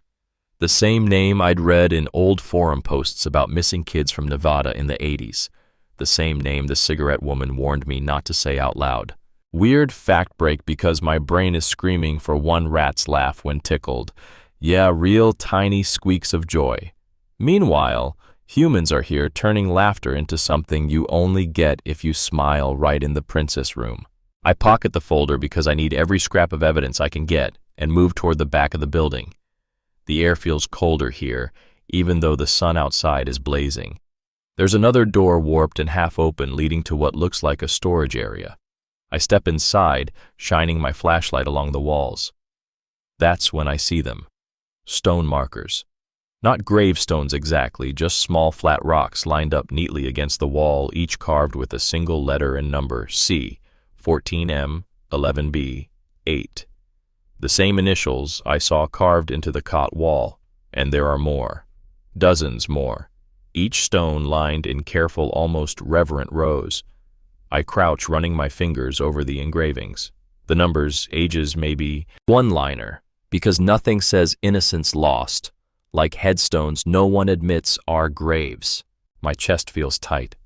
The same name I'd read in old forum posts about missing kids from Nevada in the 80s. The same name the cigarette woman warned me not to say out loud. Weird fact break because my brain is screaming for one rat's laugh when tickled. Yeah, real tiny squeaks of joy. Meanwhile, humans are here turning laughter into something you only get if you smile right in the princess room. I pocket the folder because I need every scrap of evidence I can get and move toward the back of the building. The air feels colder here, even though the sun outside is blazing. There's another door warped and half open leading to what looks like a storage area. I step inside, shining my flashlight along the walls. That's when I see them. Stone markers. Not gravestones exactly, just small flat rocks lined up neatly against the wall, each carved with a single letter and number, C, 14M, 11B, 8. The same initials I saw carved into the cot wall, and there are more. Dozens more. Each stone lined in careful, almost reverent rows. I crouch, running my fingers over the engravings. The numbers, ages, maybe one-liner, because nothing says innocence lost. Like headstones no one admits are graves. My chest feels tight.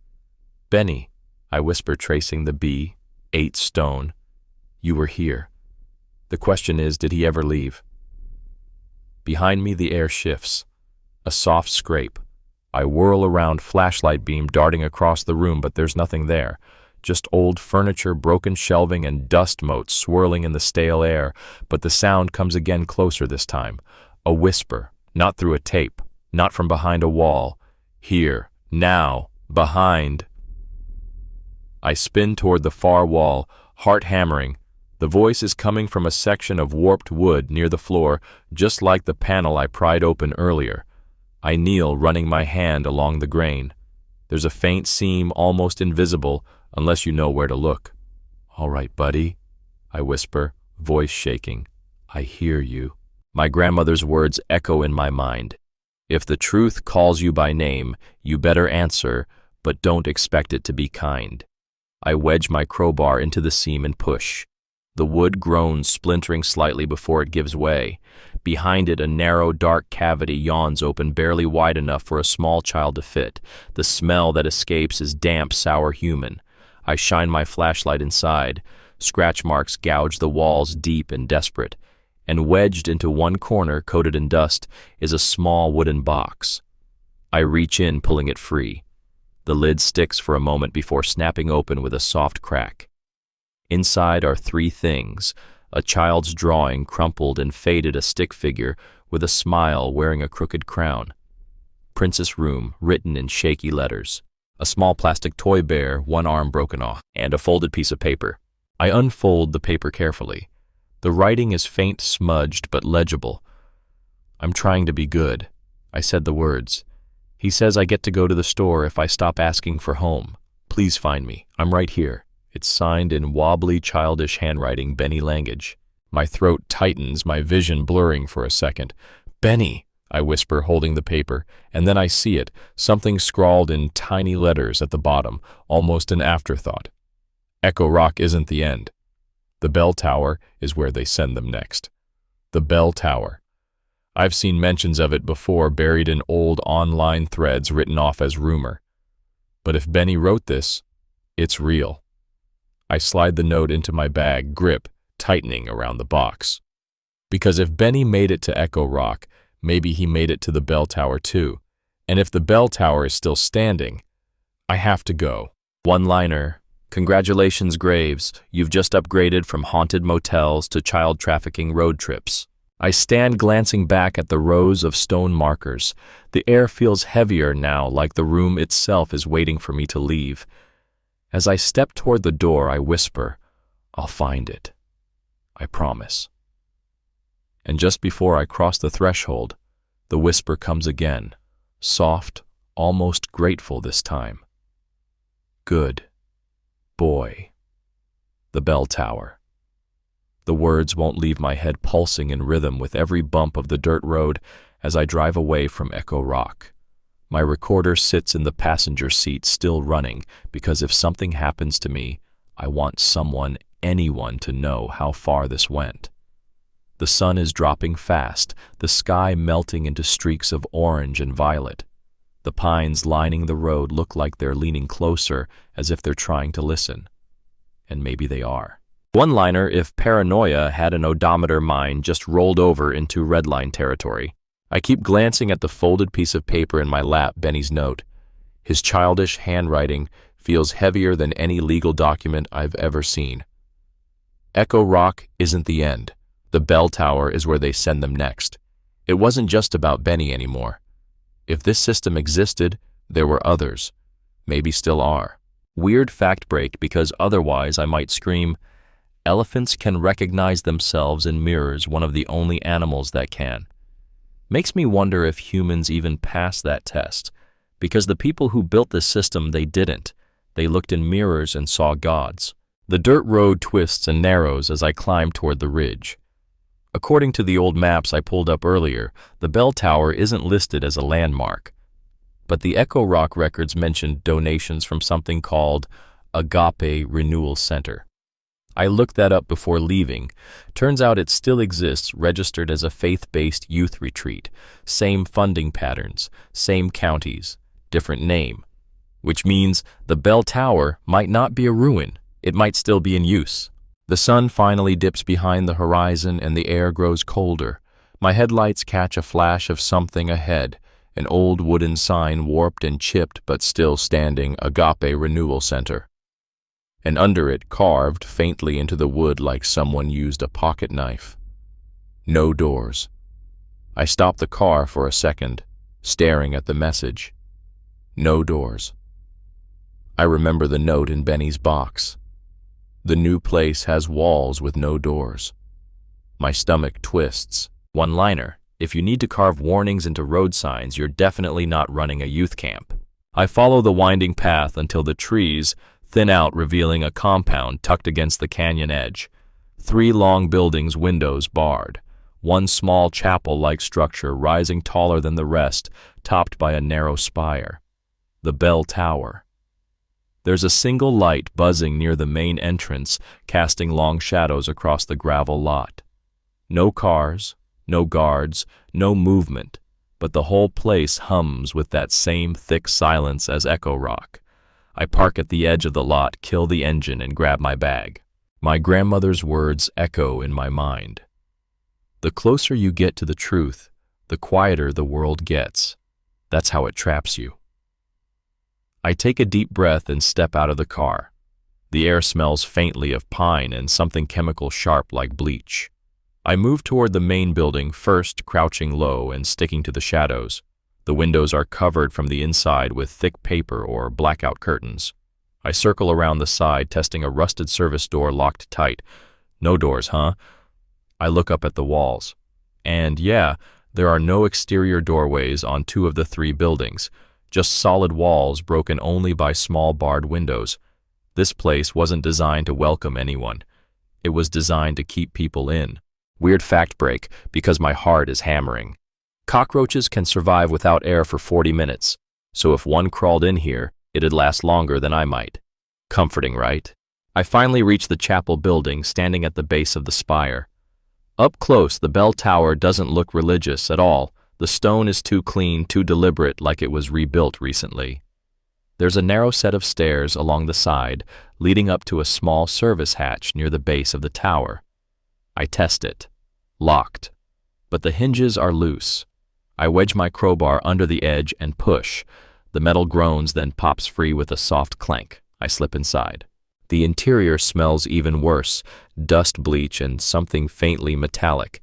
Benny, I whisper, tracing the B, 8 stone. You were here. The question is, did he ever leave? Behind me the air shifts. A soft scrape. I whirl around, flashlight beam darting across the room, but there's nothing there. Just old furniture, broken shelving, and dust motes swirling in the stale air. But the sound comes again, closer this time. A whisper, not through a tape, not from behind a wall. Here, now, behind. I spin toward the far wall, heart hammering. The voice is coming from a section of warped wood near the floor, just like the panel I pried open earlier. I kneel, running my hand along the grain. There's a faint seam, almost invisible, unless you know where to look. All right, buddy, I whisper, voice shaking. I hear you. My grandmother's words echo in my mind. If the truth calls you by name, you better answer, but don't expect it to be kind. I wedge my crowbar into the seam and push. The wood groans, splintering slightly before it gives way. Behind it, a narrow, dark cavity yawns open, barely wide enough for a small child to fit. The smell that escapes is damp, sour human. I shine my flashlight inside. Scratch marks gouge the walls, deep and desperate. And wedged into one corner, coated in dust, is a small wooden box. I reach in, pulling it free. The lid sticks for a moment before snapping open with a soft crack. Inside are three things: a child's drawing, crumpled and faded, a stick figure with a smile wearing a crooked crown. Princess Room, written in shaky letters. A small plastic toy bear, one arm broken off, and a folded piece of paper. I unfold the paper carefully. The writing is faint, smudged, but legible. I'm trying to be good. I said the words. He says I get to go to the store if I stop asking for home. Please find me. I'm right here. It's signed in wobbly, childish handwriting, Benny language. My throat tightens, my vision blurring for a second. Benny, I whisper, holding the paper, and then I see it, something scrawled in tiny letters at the bottom, almost an afterthought. Echo Rock isn't the end. The bell tower is where they send them next. The bell tower. I've seen mentions of it before, buried in old online threads written off as rumor. But if Benny wrote this, it's real. I slide the note into my bag, grip tightening around the box. Because if Benny made it to Echo Rock, maybe he made it to the bell tower too. And if the bell tower is still standing, I have to go. One-liner. Congratulations, Graves. You've just upgraded from haunted motels to child trafficking road trips. I stand glancing back at the rows of stone markers. The air feels heavier now, like the room itself is waiting for me to leave. As I step toward the door, I whisper, I'll find it. I promise. And just before I cross the threshold, the whisper comes again, soft, almost grateful this time. Good boy. The bell tower. The words won't leave my head, pulsing in rhythm with every bump of the dirt road as I drive away from Echo Rock. My recorder sits in the passenger seat, still running, because if something happens to me, I want someone, anyone, to know how far this went. The sun is dropping fast, the sky melting into streaks of orange and violet. The pines lining the road look like they're leaning closer, as if they're trying to listen. And maybe they are. One-liner, if paranoia had an odometer, mine just rolled over into redline territory. I keep glancing at the folded piece of paper in my lap, Benny's note. His childish handwriting feels heavier than any legal document I've ever seen. Echo Rock isn't the end. The bell tower is where they send them next. It wasn't just about Benny anymore. If this system existed, there were others. Maybe still are. Weird fact break, because otherwise I might scream, elephants can recognize themselves in mirrors, one of the only animals that can. Makes me wonder if humans even pass that test, because the people who built this system, they didn't. They looked in mirrors and saw gods. The dirt road twists and narrows as I climb toward the ridge. According to the old maps I pulled up earlier, the bell tower isn't listed as a landmark. But the Echo Rock records mentioned donations from something called Agape Renewal Center. I looked that up before leaving. Turns out it still exists, registered as a faith-based youth retreat. Same funding patterns, same counties, different name. Which means the bell tower might not be a ruin. It might still be in use. The sun finally dips behind the horizon and the air grows colder. My headlights catch a flash of something ahead, an old wooden sign, warped and chipped but still standing, Agape Renewal Center. And under it, carved faintly into the wood like someone used a pocket knife. No doors. I stop the car for a second, staring at the message. No doors. I remember the note in Benny's box. The new place has walls with no doors. My stomach twists. One-liner. If you need to carve warnings into road signs, you're definitely not running a youth camp. I follow the winding path until the trees thin out, revealing a compound tucked against the canyon edge. 3 long buildings, windows barred. One small chapel-like structure rising taller than the rest, topped by a narrow spire. The bell tower. There's a single light buzzing near the main entrance, casting long shadows across the gravel lot. No cars, no guards, no movement, but the whole place hums with that same thick silence as Echo Rock. I park at the edge of the lot, kill the engine, and grab my bag. My grandmother's words echo in my mind. The closer you get to the truth, the quieter the world gets. That's how it traps you. I take a deep breath and step out of the car. The air smells faintly of pine and something chemical sharp like bleach. I move toward the main building, first crouching low and sticking to the shadows. The windows are covered from the inside with thick paper or blackout curtains. I circle around the side, testing a rusted service door locked tight. No doors, huh? I look up at the walls. And yeah, there are no exterior doorways on 2 of the 3 buildings. Just solid walls broken only by small barred windows. This place wasn't designed to welcome anyone. It was designed to keep people in. Weird fact break, because my heart is hammering. Cockroaches can survive without air for 40 minutes, so if one crawled in here, it'd last longer than I might. Comforting, right? I finally reach the chapel building, standing at the base of the spire. Up close, the bell tower doesn't look religious at all. The stone is too clean, too deliberate, like it was rebuilt recently. There's a narrow set of stairs along the side, leading up to a small service hatch near the base of the tower. I test it. Locked. But the hinges are loose. I wedge my crowbar under the edge and push. The metal groans, then pops free with a soft clank. I slip inside. The interior smells even worse, dust, bleach, and something faintly metallic.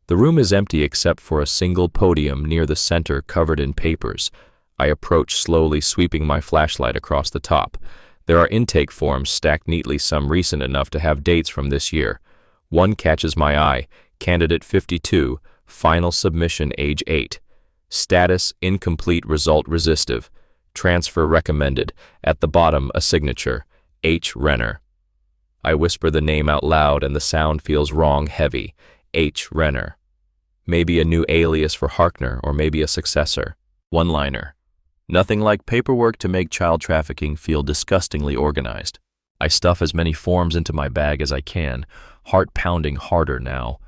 The room is empty except for a single podium near the center covered in papers. I approach slowly, sweeping my flashlight across the top. There are intake forms stacked neatly, some recent enough to have dates from this year. One catches my eye, Candidate 52, final submission age 8. Status incomplete, result resistive. Transfer recommended. At the bottom, a signature, H. Renner. I whisper the name out loud and the sound feels wrong, heavy. H. Renner. Maybe a new alias for Harkner, or maybe a successor. One-liner. Nothing like paperwork to make child trafficking feel disgustingly organized. I stuff as many forms into my bag as I can, heart pounding harder now.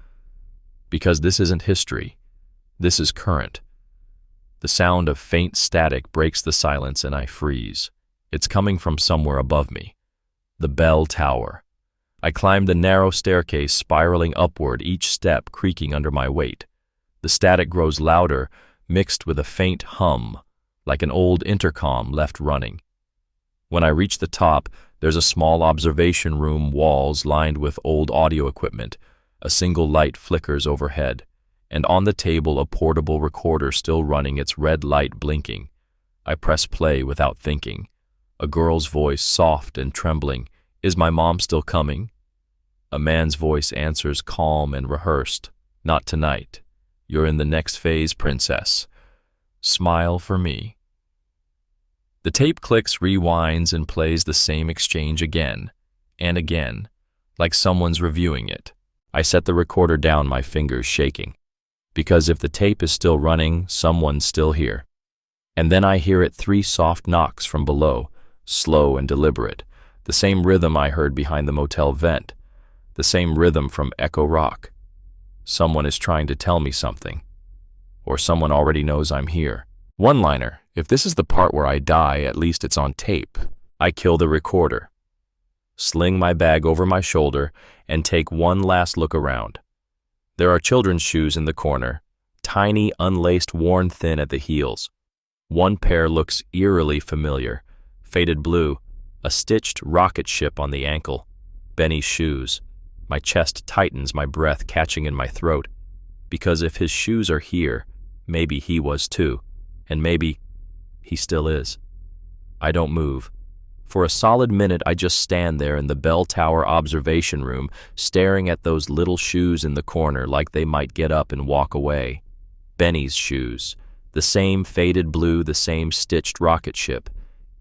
Because this isn't history. This is current. The sound of faint static breaks the silence and I freeze. It's coming from somewhere above me. The bell tower. I climb the narrow staircase, spiraling upward, each step creaking under my weight. The static grows louder, mixed with a faint hum, like an old intercom left running. When I reach the top, there's a small observation room, walls lined with old audio equipment. A single light flickers overhead, and on the table a portable recorder still running, its red light blinking. I press play without thinking. A girl's voice, soft and trembling. Is my mom still coming? A man's voice answers, calm and rehearsed. Not tonight. You're in the next phase, princess. Smile for me. The tape clicks, rewinds, and plays the same exchange again and again, like someone's reviewing it. I set the recorder down, my fingers shaking. Because if the tape is still running, someone's still here. And then I hear it, 3 soft knocks from below, slow and deliberate. The same rhythm I heard behind the motel vent. The same rhythm from Echo Rock. Someone is trying to tell me something. Or someone already knows I'm here. One-liner. If this is the part where I die, at least it's on tape. I kill the recorder. Sling my bag over my shoulder and take one last look around. There are children's shoes in the corner, tiny, unlaced, worn thin at the heels. One pair looks eerily familiar, faded blue, a stitched rocket ship on the ankle. Benny's shoes. My chest tightens, my breath catching in my throat. Because if his shoes are here, maybe he was too, and maybe he still is. I don't move. For a solid minute, I just stand there in the bell tower observation room, staring at those little shoes in the corner like they might get up and walk away. Benny's shoes. The same faded blue, the same stitched rocket ship.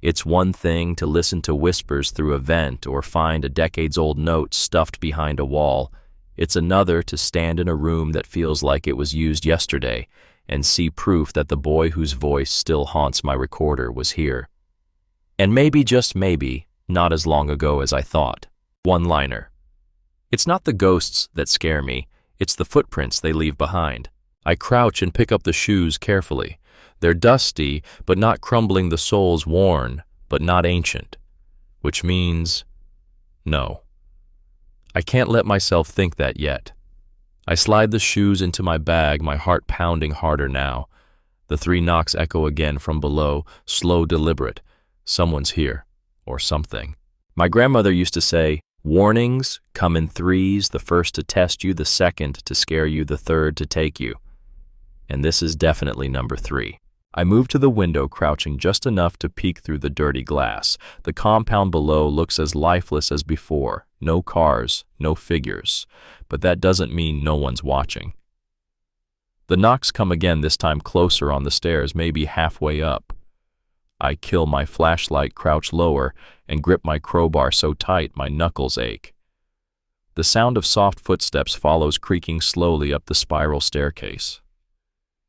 It's one thing to listen to whispers through a vent or find a decades-old note stuffed behind a wall. It's another to stand in a room that feels like it was used yesterday and see proof that the boy whose voice still haunts my recorder was here. And maybe, just maybe, not as long ago as I thought. One-liner. It's not the ghosts that scare me, it's the footprints they leave behind. I crouch and pick up the shoes carefully. They're dusty, but not crumbling. The soles worn, but not ancient. Which means, no. I can't let myself think that yet. I slide the shoes into my bag, my heart pounding harder now. The 3 knocks echo again from below, slow, deliberate. Someone's here, or something. My grandmother used to say, warnings come in 3s, the first to test you, the second to scare you, the third to take you. And this is definitely number 3. I move to the window, crouching just enough to peek through the dirty glass. The compound below looks as lifeless as before. No cars, no figures. But that doesn't mean no one's watching. The knocks come again, this time closer on the stairs, maybe halfway up. I kill my flashlight, crouch lower, and grip my crowbar so tight my knuckles ache. The sound of soft footsteps follows, creaking slowly up the spiral staircase.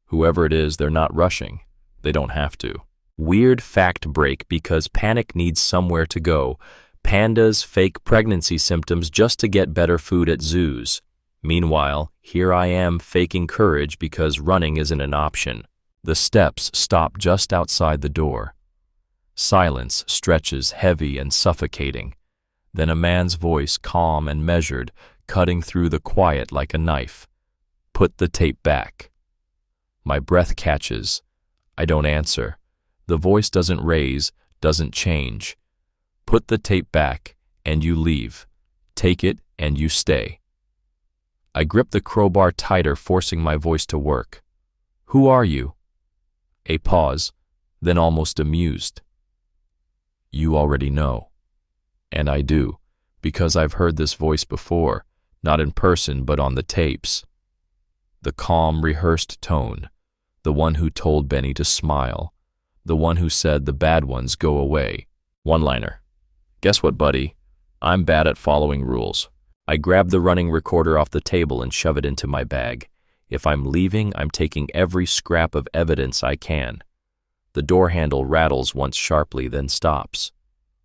Whoever it is, they're not rushing. They don't have to. Weird fact break, because panic needs somewhere to go. Pandas fake pregnancy symptoms just to get better food at zoos. Meanwhile, here I am faking courage because running isn't an option. The steps stop just outside the door. Silence stretches, heavy and suffocating. Then a man's voice, calm and measured, cutting through the quiet like a knife. Put the tape back. My breath catches. I don't answer. The voice doesn't raise, doesn't change. Put the tape back, and you leave. Take it, and you stay. I grip the crowbar tighter, forcing my voice to work. Who are you? A pause, then almost amused. You already know. And I do, because I've heard this voice before, not in person but on the tapes. The calm, rehearsed tone, the one who told Benny to smile, the one who said the bad ones go away. One-liner. Guess what, buddy? I'm bad at following rules. I grab the running recorder off the table and shove it into my bag. If I'm leaving, I'm taking every scrap of evidence I can. The door handle rattles once sharply, then stops.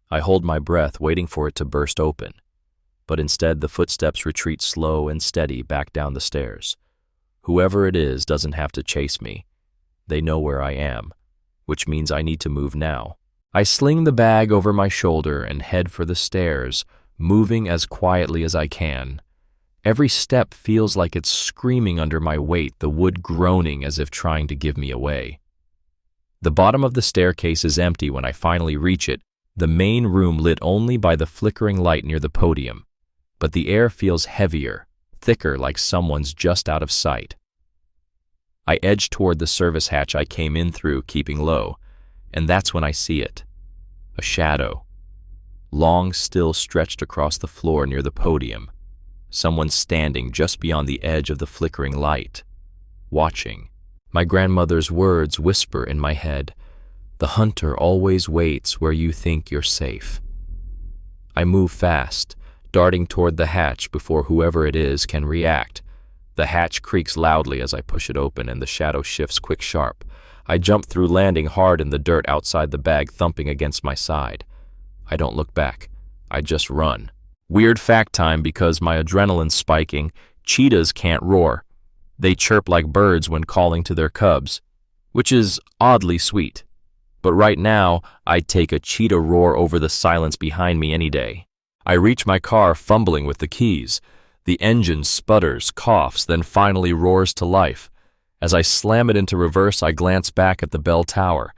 I hold my breath, waiting for it to burst open. But instead, the footsteps retreat slow and steady back down the stairs. Whoever it is doesn't have to chase me. They know where I am, which means I need to move now. I sling the bag over my shoulder and head for the stairs, moving as quietly as I can. Every step feels like it's screaming under my weight, the wood groaning as if trying to give me away. The bottom of the staircase is empty when I finally reach it, the main room lit only by the flickering light near the podium. But the air feels heavier, thicker, like someone's just out of sight. I edge toward the service hatch I came in through, keeping low, and that's when I see it. A shadow. Long, still stretched across the floor near the podium. Someone standing just beyond the edge of the flickering light, watching. My grandmother's words whisper in my head. The hunter always waits where you think you're safe. I move fast, darting toward the hatch before whoever it is can react. The hatch creaks loudly as I push it open, and the shadow shifts quick sharp. I jump through, landing hard in the dirt outside the bag, thumping against my side. I don't look back. I just run. Weird fact time, because my adrenaline's spiking. Cheetahs can't roar. They chirp like birds when calling to their cubs, which is oddly sweet. But right now, I'd take a cheetah roar over the silence behind me any day. I reach my car, fumbling with the keys. The engine sputters, coughs, then finally roars to life. As I slam it into reverse, I glance back at the bell tower.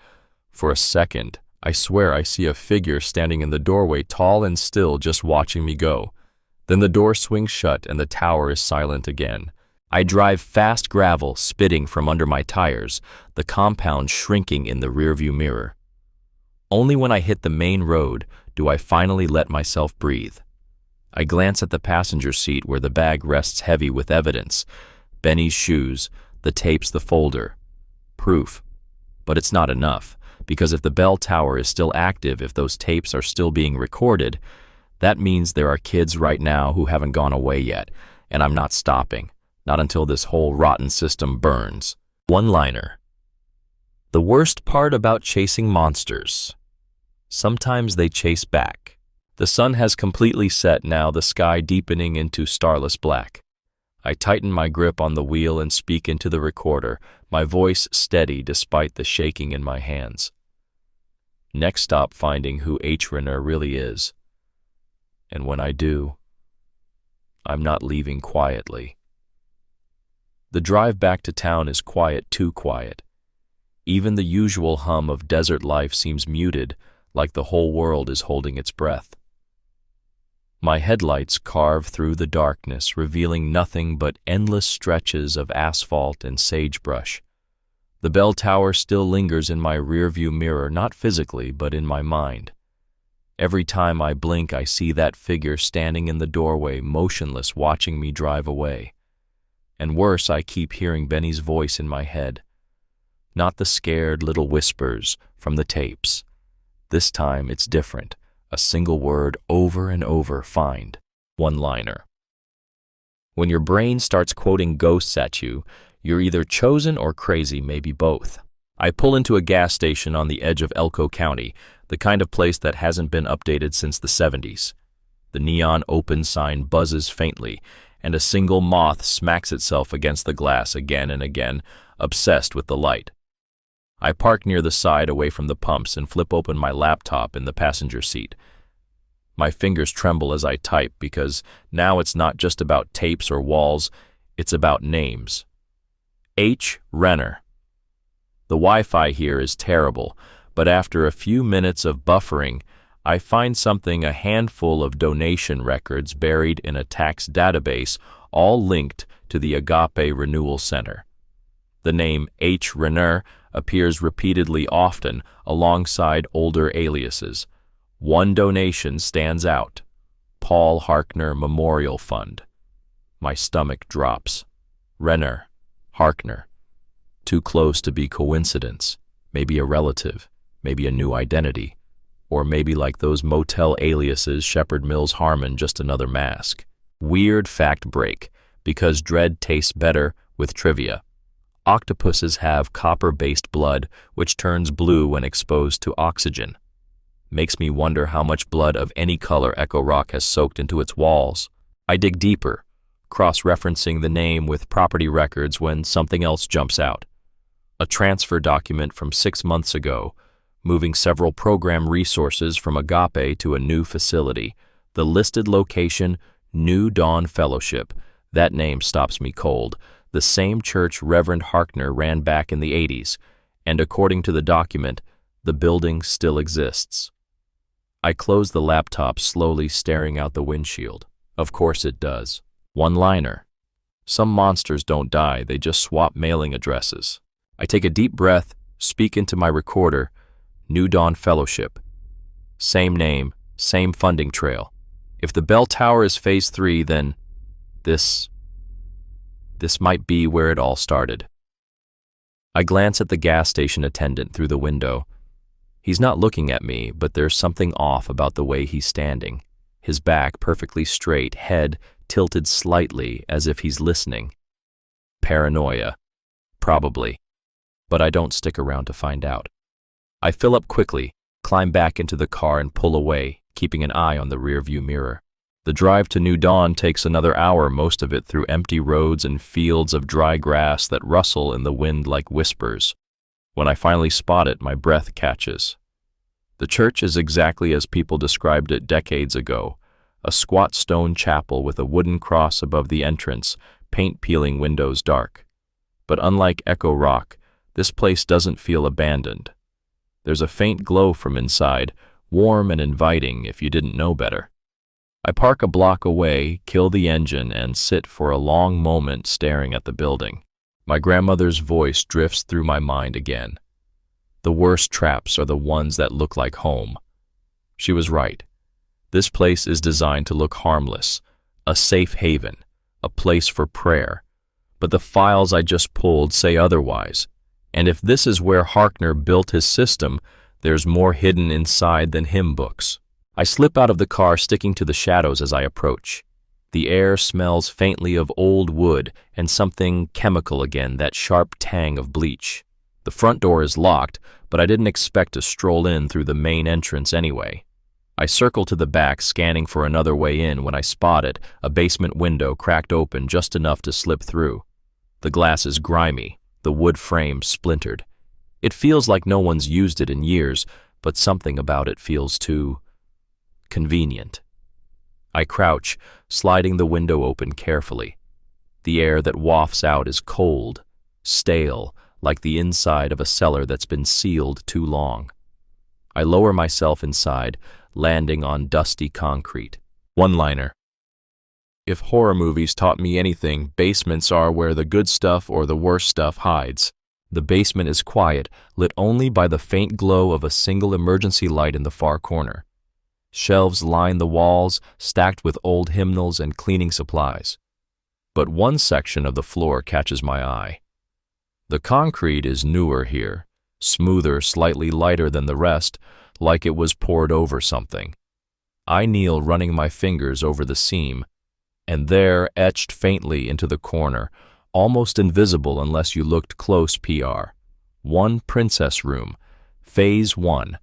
For a second, I swear I see a figure standing in the doorway, tall and still, just watching me go. Then the door swings shut and the tower is silent again. I drive fast gravel, spitting from under my tires, the compound shrinking in the rearview mirror. Only when I hit the main road do I finally let myself breathe. I glance at the passenger seat where the bag rests heavy with evidence. Benny's shoes, the tapes, the folder. Proof. But it's not enough, because if the bell tower is still active, if those tapes are still being recorded, that means there are kids right now who haven't gone away yet, and I'm not stopping, not until this whole rotten system burns. One-liner. The worst part about chasing monsters. Sometimes they chase back. The sun has completely set now, the sky deepening into starless black. I tighten my grip on the wheel and speak into the recorder, my voice steady despite the shaking in my hands. Next stop, finding who H. Renner really is. And when I do, I'm not leaving quietly. The drive back to town is quiet, too quiet. Even the usual hum of desert life seems muted, like the whole world is holding its breath. My headlights carve through the darkness, revealing nothing but endless stretches of asphalt and sagebrush. The bell tower still lingers in my rearview mirror, not physically, but in my mind. Every time I blink, I see that figure standing in the doorway, motionless, watching me drive away. And worse, I keep hearing Benny's voice in my head. Not the scared little whispers from the tapes. This time it's different. A single word over and over, find. One-liner. When your brain starts quoting ghosts at you, you're either chosen or crazy, maybe both. I pull into a gas station on the edge of Elko County, the kind of place that hasn't been updated since the 70s. The neon open sign buzzes faintly, and a single moth smacks itself against the glass again and again, obsessed with the light. I park near the side away from the pumps and flip open my laptop in the passenger seat. My fingers tremble as I type because now it's not just about tapes or walls, it's about names. H. Renner. The Wi-Fi here is terrible, but after a few minutes of buffering, I find something, a handful of donation records buried in a tax database, all linked to the Agape Renewal Center. The name H. Renner appears repeatedly, often alongside older aliases. One donation stands out: Paul Harkner Memorial Fund. My stomach drops. Renner, Harkner. Too close to be coincidence. Maybe a relative, maybe a new identity, or maybe like those motel aliases, Shepherd Mills Harmon, just another mask. Weird fact break, because dread tastes better with trivia. Octopuses have copper-based blood, which turns blue when exposed to oxygen. Makes me wonder how much blood of any color Echo Rock has soaked into its walls. I dig deeper, cross-referencing the name with property records when something else jumps out. A transfer document from 6 months ago, moving several program resources from Agape to a new facility. The listed location, New Dawn Fellowship. That name stops me cold. The same church Reverend Harkner ran back in the 80s, and according to the document, the building still exists. I close the laptop, slowly staring out the windshield. Of course it does. One-liner. Some monsters don't die, they just swap mailing addresses. I take a deep breath, speak into my recorder. New Dawn Fellowship. Same name, same funding trail. If the bell tower is phase 3, then this might be where it all started. I glance at the gas station attendant through the window. He's not looking at me, but there's something off about the way he's standing. His back perfectly straight, head tilted slightly as if he's listening. Paranoia. Probably. But I don't stick around to find out. I fill up quickly, climb back into the car and pull away, keeping an eye on the rearview mirror. The drive to New Dawn takes another hour, most of it through empty roads and fields of dry grass that rustle in the wind like whispers. When I finally spot it, my breath catches. The church is exactly as people described it decades ago, a squat stone chapel with a wooden cross above the entrance, paint-peeling windows dark. But unlike Echo Rock, this place doesn't feel abandoned. There's a faint glow from inside, warm and inviting if you didn't know better. I park a block away, kill the engine, and sit for a long moment staring at the building. My grandmother's voice drifts through my mind again. The worst traps are the ones that look like home. She was right. This place is designed to look harmless, a safe haven, a place for prayer. But the files I just pulled say otherwise. And if this is where Harkner built his system, there's more hidden inside than hymn books. I slip out of the car, sticking to the shadows as I approach. The air smells faintly of old wood and something chemical again, that sharp tang of bleach. The front door is locked, but I didn't expect to stroll in through the main entrance anyway. I circle to the back, scanning for another way in, when I spotted a basement window cracked open just enough to slip through. The glass is grimy, the wood frame splintered. It feels like no one's used it in years, but something about it feels too convenient. I crouch, sliding the window open carefully. The air that wafts out is cold, stale, like the inside of a cellar that's been sealed too long. I lower myself inside, landing on dusty concrete. One-liner. If horror movies taught me anything, basements are where the good stuff or the worst stuff hides. The basement is quiet, lit only by the faint glow of a single emergency light in the far corner. Shelves line the walls, stacked with old hymnals and cleaning supplies. But one section of the floor catches my eye. The concrete is newer here, smoother, slightly lighter than the rest, like it was poured over something. I kneel, running my fingers over the seam, and there, etched faintly into the corner, almost invisible unless you looked close, PR. One princess room, Phase 1.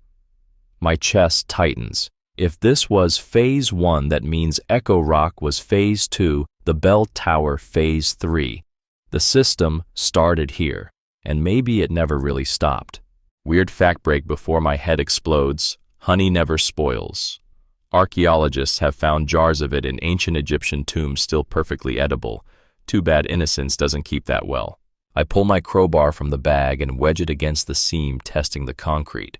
My chest tightens. If this was Phase 1, that means Echo Rock was Phase 2, the bell tower Phase 3. The system started here, and maybe it never really stopped. Weird fact break before my head explodes: honey never spoils. Archaeologists have found jars of it in ancient Egyptian tombs still perfectly edible. Too bad innocence doesn't keep that well. I pull my crowbar from the bag and wedge it against the seam, testing the concrete.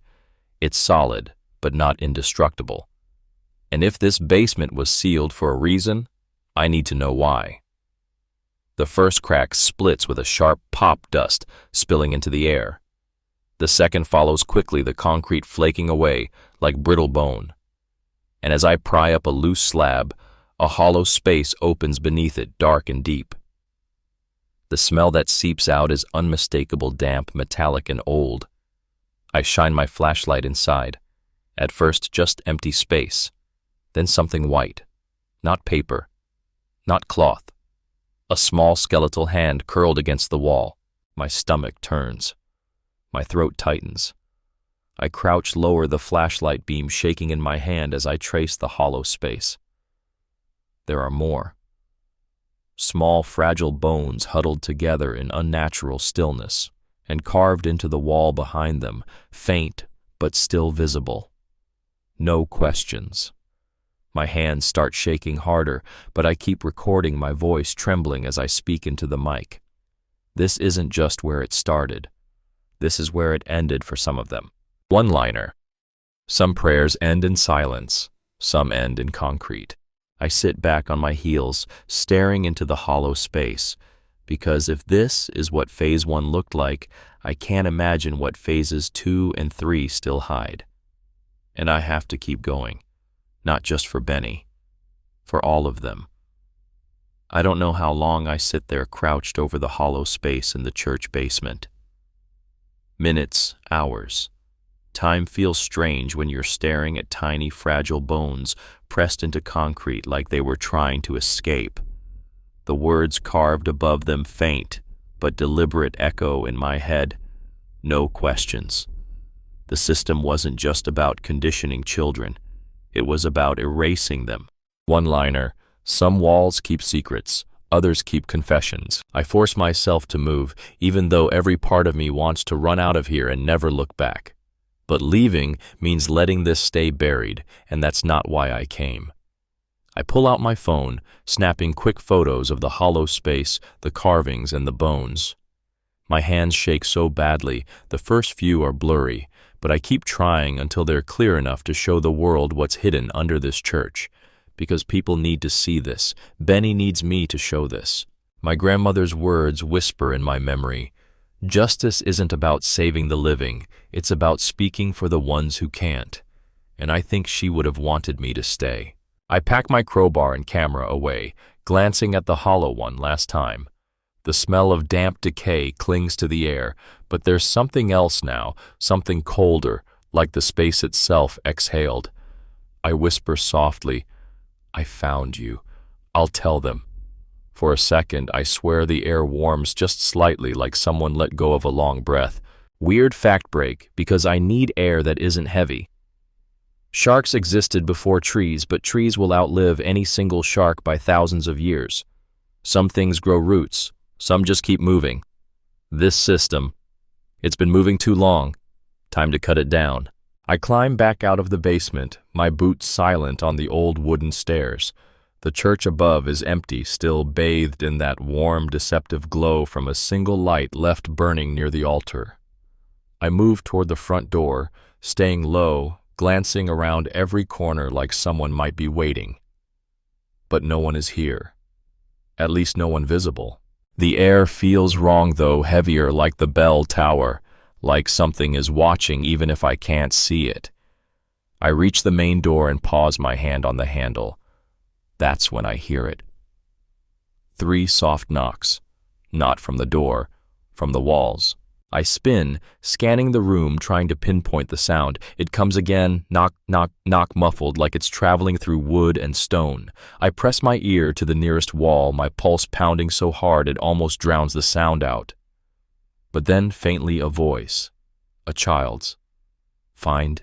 It's solid, but not indestructible. And if this basement was sealed for a reason, I need to know why. The first crack splits with a sharp pop, dust spilling into the air. The second follows quickly, the concrete flaking away like brittle bone. And as I pry up a loose slab, a hollow space opens beneath it, dark and deep. The smell that seeps out is unmistakable, damp, metallic, and old. I shine my flashlight inside. At first, just empty space. Then something white. Not paper. Not cloth. A small skeletal hand curled against the wall. My stomach turns. My throat tightens. I crouch lower, the flashlight beam shaking in my hand as I trace the hollow space. There are more. Small, fragile bones huddled together in unnatural stillness, and carved into the wall behind them, faint but still visible. No questions. My hands start shaking harder, but I keep recording, my voice trembling as I speak into the mic. This isn't just where it started. This is where it ended for some of them. One-liner. Some prayers end in silence, some end in concrete. I sit back on my heels, staring into the hollow space, because if this is what Phase 1 looked like, I can't imagine what Phases 2 and 3 still hide. And I have to keep going, not just for Benny, for all of them. I don't know how long I sit there, crouched over the hollow space in the church basement. Minutes, hours. Time feels strange when you're staring at tiny, fragile bones pressed into concrete like they were trying to escape. The words carved above them faint but deliberate echo in my head. No questions. The system wasn't just about conditioning children. It was about erasing them. One-liner. Some walls keep secrets, others keep confessions. I force myself to move, even though every part of me wants to run out of here and never look back. But leaving means letting this stay buried, and that's not why I came. I pull out my phone, snapping quick photos of the hollow space, the carvings, and the bones. My hands shake so badly, the first few are blurry, but I keep trying until they're clear enough to show the world what's hidden under this church. Because people need to see this. Benny needs me to show this. My grandmother's words whisper in my memory. Justice isn't about saving the living, it's about speaking for the ones who can't. And I think she would have wanted me to stay. I pack my crowbar and camera away, glancing at the hollow one last time. The smell of damp decay clings to the air, but there's something else now, something colder, like the space itself exhaled. I whisper softly, I found you. I'll tell them. For a second, I swear the air warms just slightly, like someone let go of a long breath. Weird fact break, because I need air that isn't heavy. Sharks existed before trees, but trees will outlive any single shark by thousands of years. Some things grow roots, some just keep moving. This system, it's been moving too long. Time to cut it down. I climb back out of the basement, my boots silent on the old wooden stairs. The church above is empty, still bathed in that warm, deceptive glow from a single light left burning near the altar. I move toward the front door, staying low, glancing around every corner like someone might be waiting. But no one is here. At least no one visible. The air feels wrong though, heavier like the bell tower, like something is watching even if I can't see it. I reach the main door and pause my hand on the handle. That's when I hear it. 3 soft knocks. Not from the door, from the walls. I spin, scanning the room, trying to pinpoint the sound. It comes again, knock, knock, knock, muffled, like it's traveling through wood and stone. I press my ear to the nearest wall, my pulse pounding so hard it almost drowns the sound out. But then faintly a voice. A child's. Find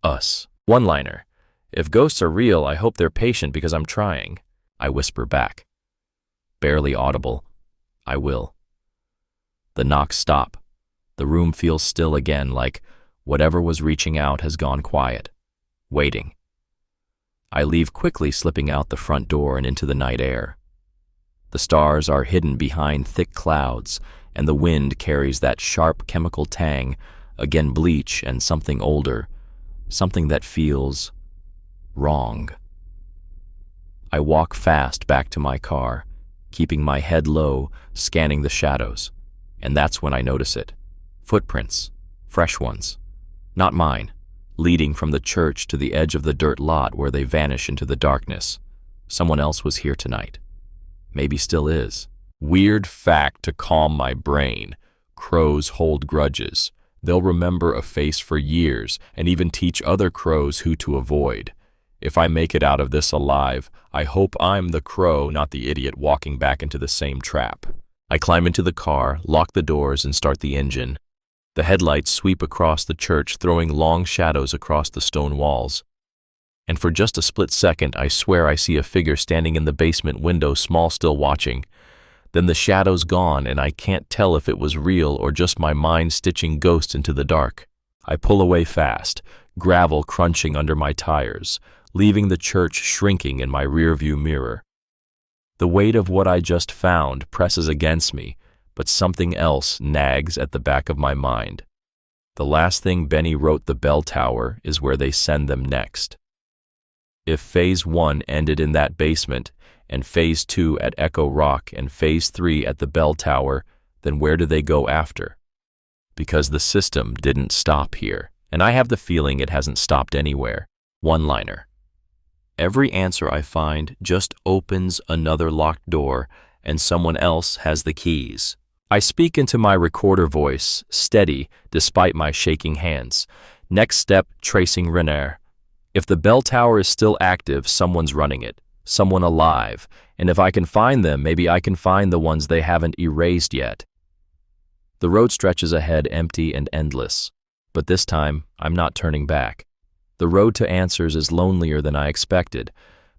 us. One-liner. If ghosts are real, I hope they're patient because I'm trying. I whisper back. Barely audible. I will. The knocks stop. The room feels still again, like whatever was reaching out has gone quiet. Waiting. I leave quickly, slipping out the front door and into the night air. The stars are hidden behind thick clouds, and the wind carries that sharp chemical tang, again bleach and something older, something that feels wrong. I walk fast back to my car, keeping my head low, scanning the shadows. And that's when I notice it. Footprints, fresh ones, not mine, leading from the church to the edge of the dirt lot where they vanish into the darkness. Someone else was here tonight. Maybe still is. Weird fact to calm my brain. Crows hold grudges. They'll remember a face for years and even teach other crows who to avoid. If I make it out of this alive, I hope I'm the crow, not the idiot walking back into the same trap. I climb into the car, lock the doors, and start the engine. The headlights sweep across the church, throwing long shadows across the stone walls. And for just a split second, I swear I see a figure standing in the basement window, small, still watching. Then the shadow's gone, and I can't tell if it was real or just my mind stitching ghosts into the dark. I pull away fast, gravel crunching under my tires, leaving the church shrinking in my rearview mirror. The weight of what I just found presses against me, but something else nags at the back of my mind. The last thing Benny wrote, the bell tower, is where they send them next. If Phase 1 ended in that basement, and Phase 2 at Echo Rock, and Phase 3 at the bell tower, then where do they go after? Because the system didn't stop here, and I have the feeling it hasn't stopped anywhere. One-liner. Every answer I find just opens another locked door, and someone else has the keys. I speak into my recorder voice, steady despite my shaking hands. Next step, tracing Renner. If the bell tower is still active, someone's running it, someone alive, and if I can find them, maybe I can find the ones they haven't erased yet. The road stretches ahead, empty and endless, but this time I'm not turning back. The road to answers is lonelier than I expected.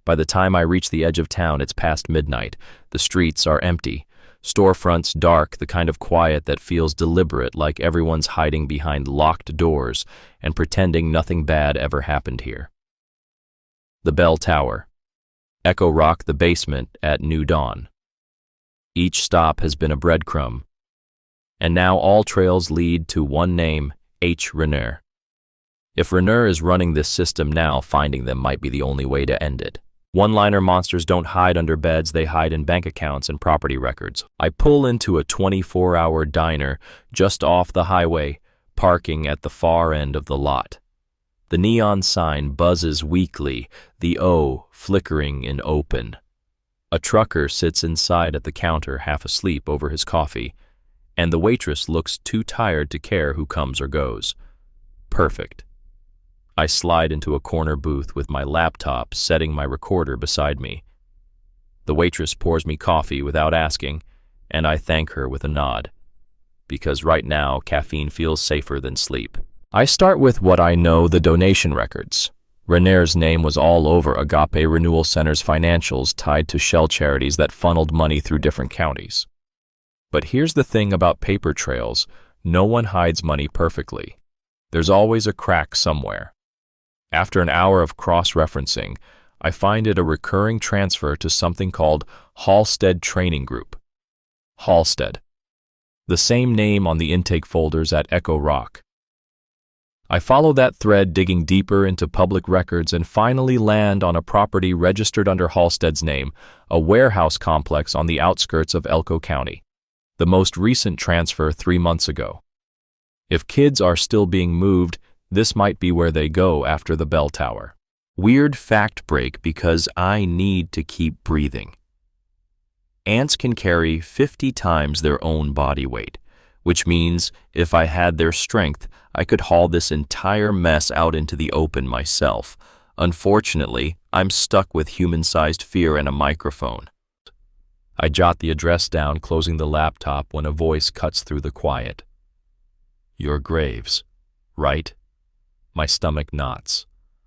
By the time I reach the edge of town, it's past midnight. The streets are empty. Storefronts dark, the kind of quiet that feels deliberate, like everyone's hiding behind locked doors and pretending nothing bad ever happened here. The bell tower. Echo Rock, the basement at New Dawn. Each stop has been a breadcrumb. And now all trails lead to one name, H. Renner. If Renner is running this system now, finding them might be the only way to end it. One-liner monsters don't hide under beds, they hide in bank accounts and property records. I pull into a 24-hour diner just off the highway, parking at the far end of the lot. The neon sign buzzes weakly, the O flickering in open. A trucker sits inside at the counter, half asleep over his coffee, and the waitress looks too tired to care who comes or goes. Perfect. I slide into a corner booth with my laptop, setting my recorder beside me. The waitress pours me coffee without asking, and I thank her with a nod, because right now caffeine feels safer than sleep. I start with what I know, the donation records. Renere's name was all over Agape Renewal Center's financials tied to shell charities that funneled money through different counties. But here's the thing about paper trails: no one hides money perfectly. There's always a crack somewhere. After an hour of cross-referencing, I find it a recurring transfer to something called Halstead Training Group. Halstead. The same name on the intake folders at Echo Rock. I follow that thread, digging deeper into public records, and finally land on a property registered under Halstead's name, a warehouse complex on the outskirts of Elko County. The most recent transfer 3 months ago. If kids are still being moved, this might be where they go after the bell tower. Weird fact break, because I need to keep breathing. Ants can carry 50 times their own body weight, which means if I had their strength, I could haul this entire mess out into the open myself. Unfortunately, I'm stuck with human-sized fear and a microphone. I jot the address down, closing the laptop, when a voice cuts through the quiet. Your Graves, right? My stomach knots.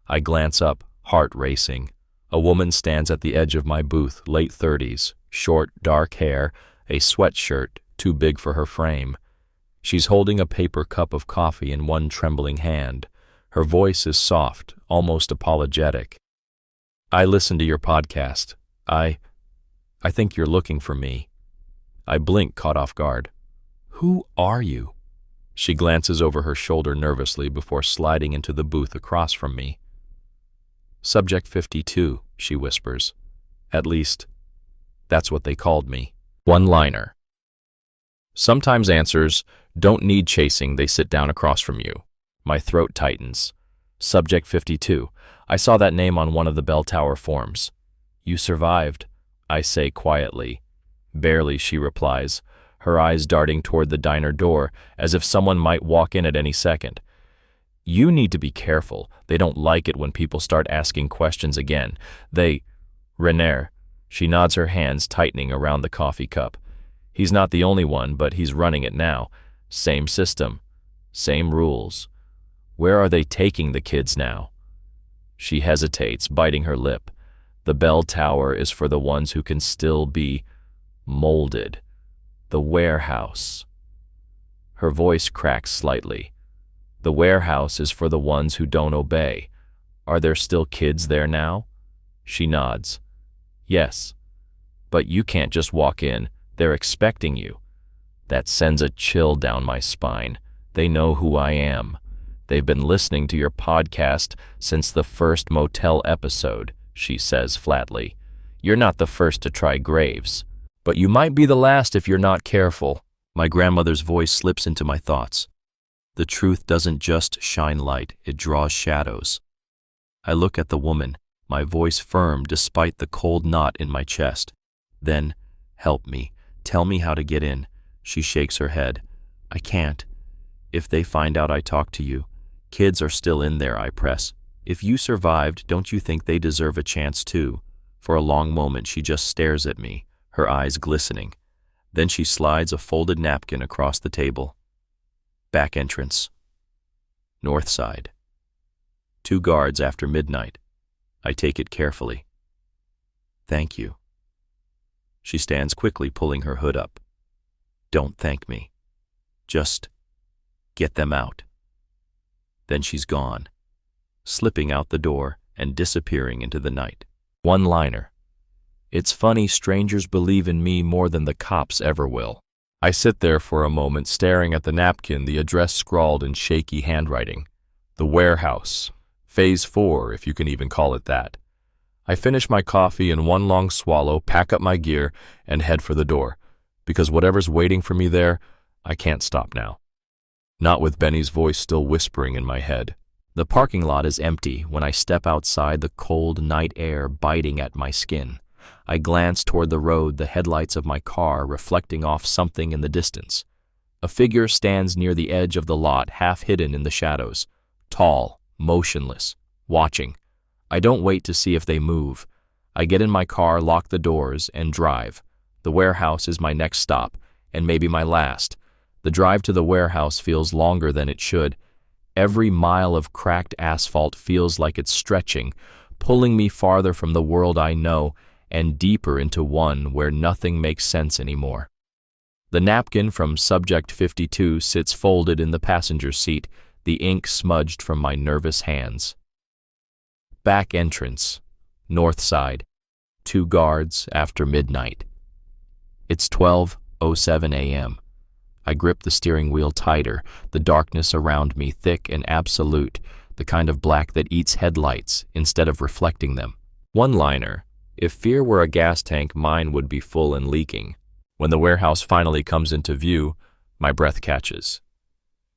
I glance up, heart racing. A woman stands at the edge of my booth, late 30s, short, dark hair, a sweatshirt too big for her frame. She's holding a paper cup of coffee in one trembling hand. Her voice is soft, almost apologetic. I listened to your podcast. I think you're looking for me. I blink, caught off guard. Who are you? She glances over her shoulder nervously before sliding into the booth across from me. Subject 52, she whispers. At least, that's what they called me. One-liner. Sometimes answers don't need chasing, they sit down across from you. My throat tightens. Subject 52. I saw that name on one of the bell tower forms. You survived, I say quietly. Barely, she replies, her eyes darting toward the diner door, as if someone might walk in at any second. You need to be careful. They don't like it when people start asking questions again. Renere. She nods, her hands tightening around the coffee cup. He's not the only one, but he's running it now. Same system. Same rules. Where are they taking the kids now? She hesitates, biting her lip. The bell tower is for the ones who can still be molded. The warehouse. Her voice cracks slightly. The warehouse is for the ones who don't obey. Are there still kids there now? She nods. Yes. But you can't just walk in. They're expecting you. That sends a chill down my spine. They know who I am. They've been listening to your podcast since the first motel episode, she says flatly. You're not the first to try Graves, but you might be the last if you're not careful. My grandmother's voice slips into my thoughts. The truth doesn't just shine light, it draws shadows. I look at the woman, my voice firm despite the cold knot in my chest. Then, help me. Tell me how to get in. She shakes her head. I can't. If they find out I talk to you. Kids are still in there, I press. If you survived, don't you think they deserve a chance too? For a long moment she just stares at me, her eyes glistening. Then she slides a folded napkin across the table. Back entrance. North side. 2 guards after midnight. I take it carefully. Thank you. She stands quickly, pulling her hood up. Don't thank me. Just get them out. Then she's gone, slipping out the door and disappearing into the night. One-liner. It's funny, strangers believe in me more than the cops ever will. I sit there for a moment, staring at the napkin, the address scrawled in shaky handwriting. The warehouse. Phase 4, if you can even call it that. I finish my coffee in one long swallow, pack up my gear, and head for the door. Because whatever's waiting for me there, I can't stop now. Not with Benny's voice still whispering in my head. The parking lot is empty when I step outside, the cold night air biting at my skin. I glance toward the road, the headlights of my car reflecting off something in the distance. A figure stands near the edge of the lot, half hidden in the shadows. Tall, motionless, watching. I don't wait to see if they move. I get in my car, lock the doors, and drive. The warehouse is my next stop, and maybe my last. The drive to the warehouse feels longer than it should. Every mile of cracked asphalt feels like it's stretching, pulling me farther from the world I know and deeper into one where nothing makes sense anymore. The napkin from Subject 52 sits folded in the passenger seat, the ink smudged from my nervous hands. Back entrance, north side, 2 guards after midnight. It's 12:07 a.m. I grip the steering wheel tighter, the darkness around me thick and absolute, the kind of black that eats headlights instead of reflecting them. One-liner: if fear were a gas tank, mine would be full and leaking. When the warehouse finally comes into view, my breath catches.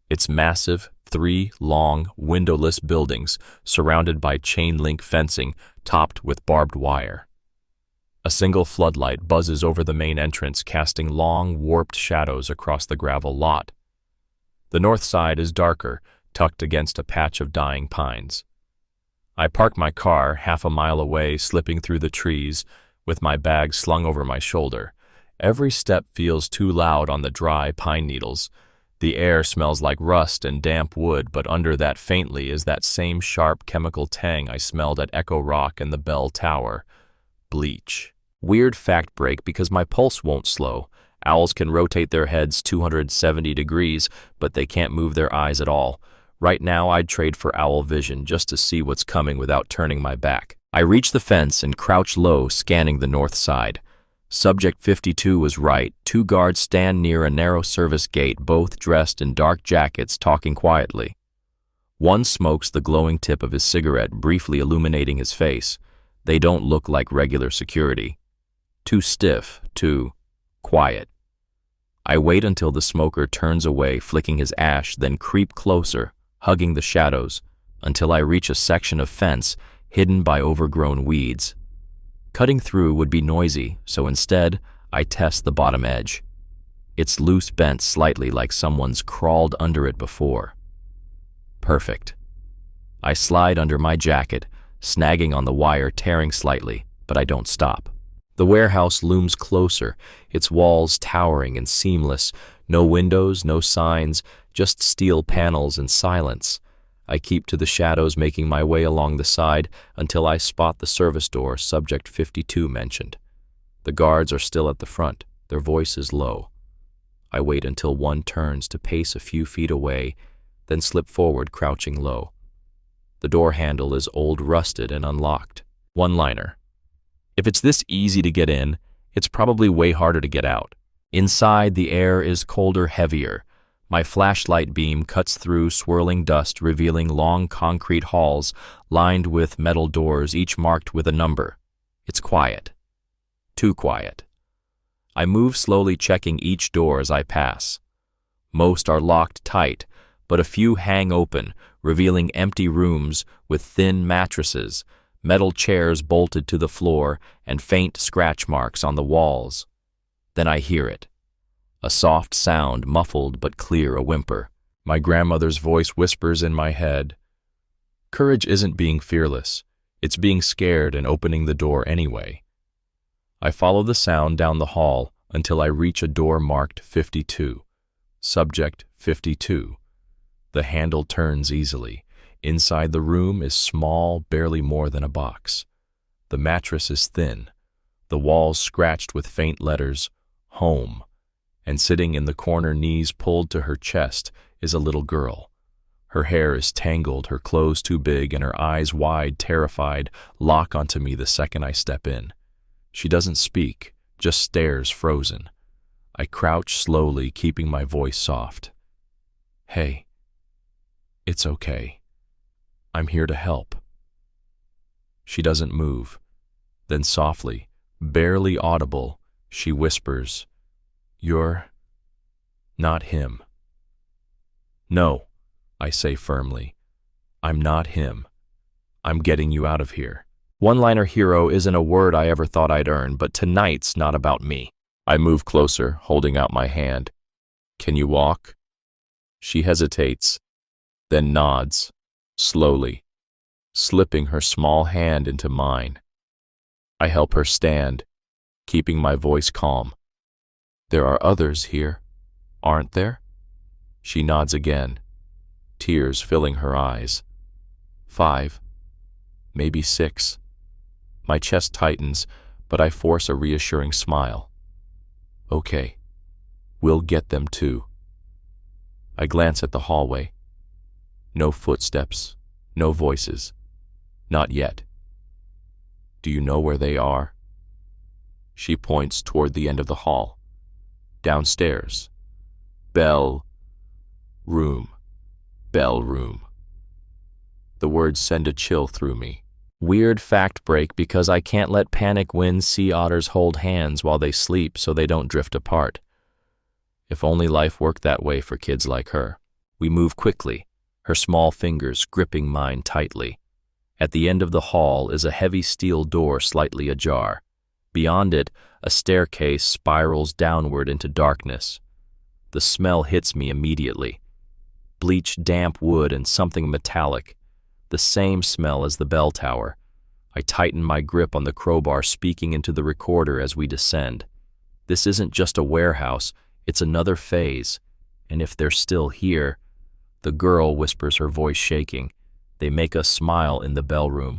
It's massive, 3 long, windowless buildings surrounded by chain-link fencing topped with barbed wire. A single floodlight buzzes over the main entrance, casting long, warped shadows across the gravel lot. The north side is darker, tucked against a patch of dying pines. I park my car half a mile away, slipping through the trees, with my bag slung over my shoulder. Every step feels too loud on the dry pine needles. The air smells like rust and damp wood, but under that faintly is that same sharp chemical tang I smelled at Echo Rock and the Bell Tower. Bleach. Weird fact break because my pulse won't slow. Owls can rotate their heads 270 degrees, but they can't move their eyes at all. Right now, I'd trade for owl vision just to see what's coming without turning my back. I reach the fence and crouch low, scanning the north side. Subject 52 was right. 2 guards stand near a narrow service gate, both dressed in dark jackets, talking quietly. One smokes the glowing tip of his cigarette, briefly illuminating his face. They don't look like regular security. Too stiff, too quiet. I wait until the smoker turns away, flicking his ash, then creep closer, hugging the shadows, until I reach a section of fence hidden by overgrown weeds. Cutting through would be noisy, so instead, I test the bottom edge. It's loose, bent slightly like someone's crawled under it before. Perfect. I slide under my jacket, snagging on the wire, tearing slightly, but I don't stop. The warehouse looms closer, its walls towering and seamless. No windows, no signs, just steel panels and silence. I keep to the shadows, making my way along the side until I spot the service door Subject 52 mentioned. The guards are still at the front, their voices low. I wait until one turns to pace a few feet away, then slip forward, crouching low. The door handle is old, rusted, and unlocked. One-liner: if it's this easy to get in, it's probably way harder to get out. Inside, the air is colder, heavier. My flashlight beam cuts through swirling dust, revealing long concrete halls lined with metal doors, each marked with a number. It's quiet. Too quiet. I move slowly, checking each door as I pass. Most are locked tight, but a few hang open, revealing empty rooms with thin mattresses, metal chairs bolted to the floor, and faint scratch marks on the walls. Then I hear it. A soft sound, muffled but clear, a whimper. My grandmother's voice whispers in my head. Courage isn't being fearless. It's being scared and opening the door anyway. I follow the sound down the hall until I reach a door marked 52. Subject 52. The handle turns easily. Inside the room is small, barely more than a box. The mattress is thin, the walls scratched with faint letters, Home, and sitting in the corner, knees pulled to her chest, is a little girl. Her hair is tangled, her clothes too big, and her eyes wide, terrified, lock onto me the second I step in. She doesn't speak, just stares, frozen. I crouch slowly, keeping my voice soft. Hey, it's okay. I'm here to help. She doesn't move. Then softly, barely audible, she whispers, You're not him. No, I say firmly. I'm not him. I'm getting you out of here. One-liner hero isn't a word I ever thought I'd earn, but tonight's not about me. I move closer, holding out my hand. Can you walk? She hesitates, then nods. Slowly, slipping her small hand into mine. I help her stand, keeping my voice calm. There are others here, aren't there? She nods again, tears filling her eyes. 5, maybe 6. My chest tightens, but I force a reassuring smile. Okay, we'll get them too. I glance at the hallway. No footsteps, no voices. Not yet. Do you know where they are? She points toward the end of the hall. Downstairs. Bell room. Bell room. The words send a chill through me. Weird fact break because I can't let panic when sea otters hold hands while they sleep so they don't drift apart. If only life worked that way for kids like her. We move quickly, her small fingers gripping mine tightly. At the end of the hall is a heavy steel door slightly ajar. Beyond it, a staircase spirals downward into darkness. The smell hits me immediately. Bleached damp wood and something metallic. The same smell as the bell tower. I tighten my grip on the crowbar, speaking into the recorder as we descend. This isn't just a warehouse, it's another phase. And if they're still here, the girl whispers, her voice shaking. They make us smile in the bell room.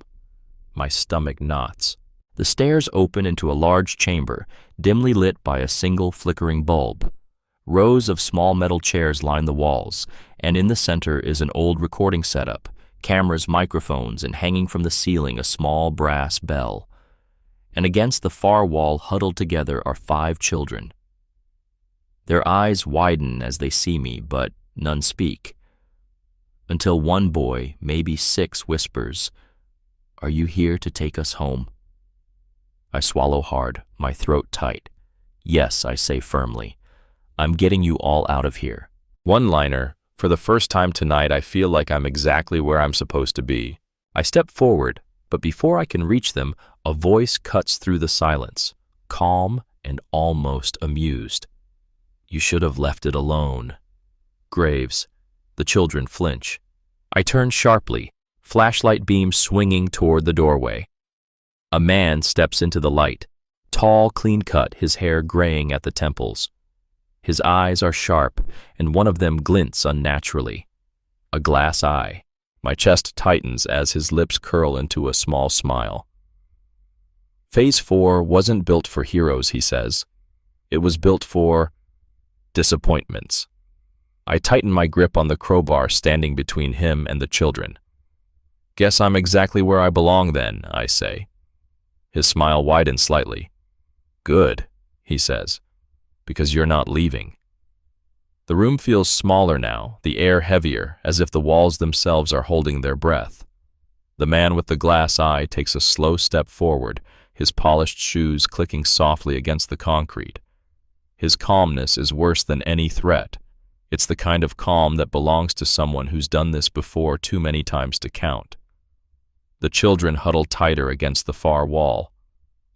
My stomach knots. The stairs open into a large chamber, dimly lit by a single flickering bulb. Rows of small metal chairs line the walls, and in the center is an old recording setup. Cameras, microphones, and hanging from the ceiling a small brass bell. And against the far wall, huddled together, are 5 children. Their eyes widen as they see me, but none speak. Until one boy, maybe 6, whispers, "Are you here to take us home?" I swallow hard, my throat tight. "Yes," I say firmly. "I'm getting you all out of here." One-liner. For the first time tonight, I feel like I'm exactly where I'm supposed to be. I step forward, but before I can reach them, a voice cuts through the silence, calm and almost amused. "You should have left it alone." Graves. The children flinch. I turn sharply, flashlight beam swinging toward the doorway. A man steps into the light, tall, clean-cut, his hair graying at the temples. His eyes are sharp, and one of them glints unnaturally. A glass eye. My chest tightens as his lips curl into a small smile. Phase 4 wasn't built for heroes, he says. It was built for disappointments. I tighten my grip on the crowbar standing between him and the children. "Guess I'm exactly where I belong then," I say. His smile widens slightly. "Good," he says. "Because you're not leaving." The room feels smaller now, the air heavier, as if the walls themselves are holding their breath. The man with the glass eye takes a slow step forward, his polished shoes clicking softly against the concrete. His calmness is worse than any threat. It's the kind of calm that belongs to someone who's done this before too many times to count. The children huddle tighter against the far wall.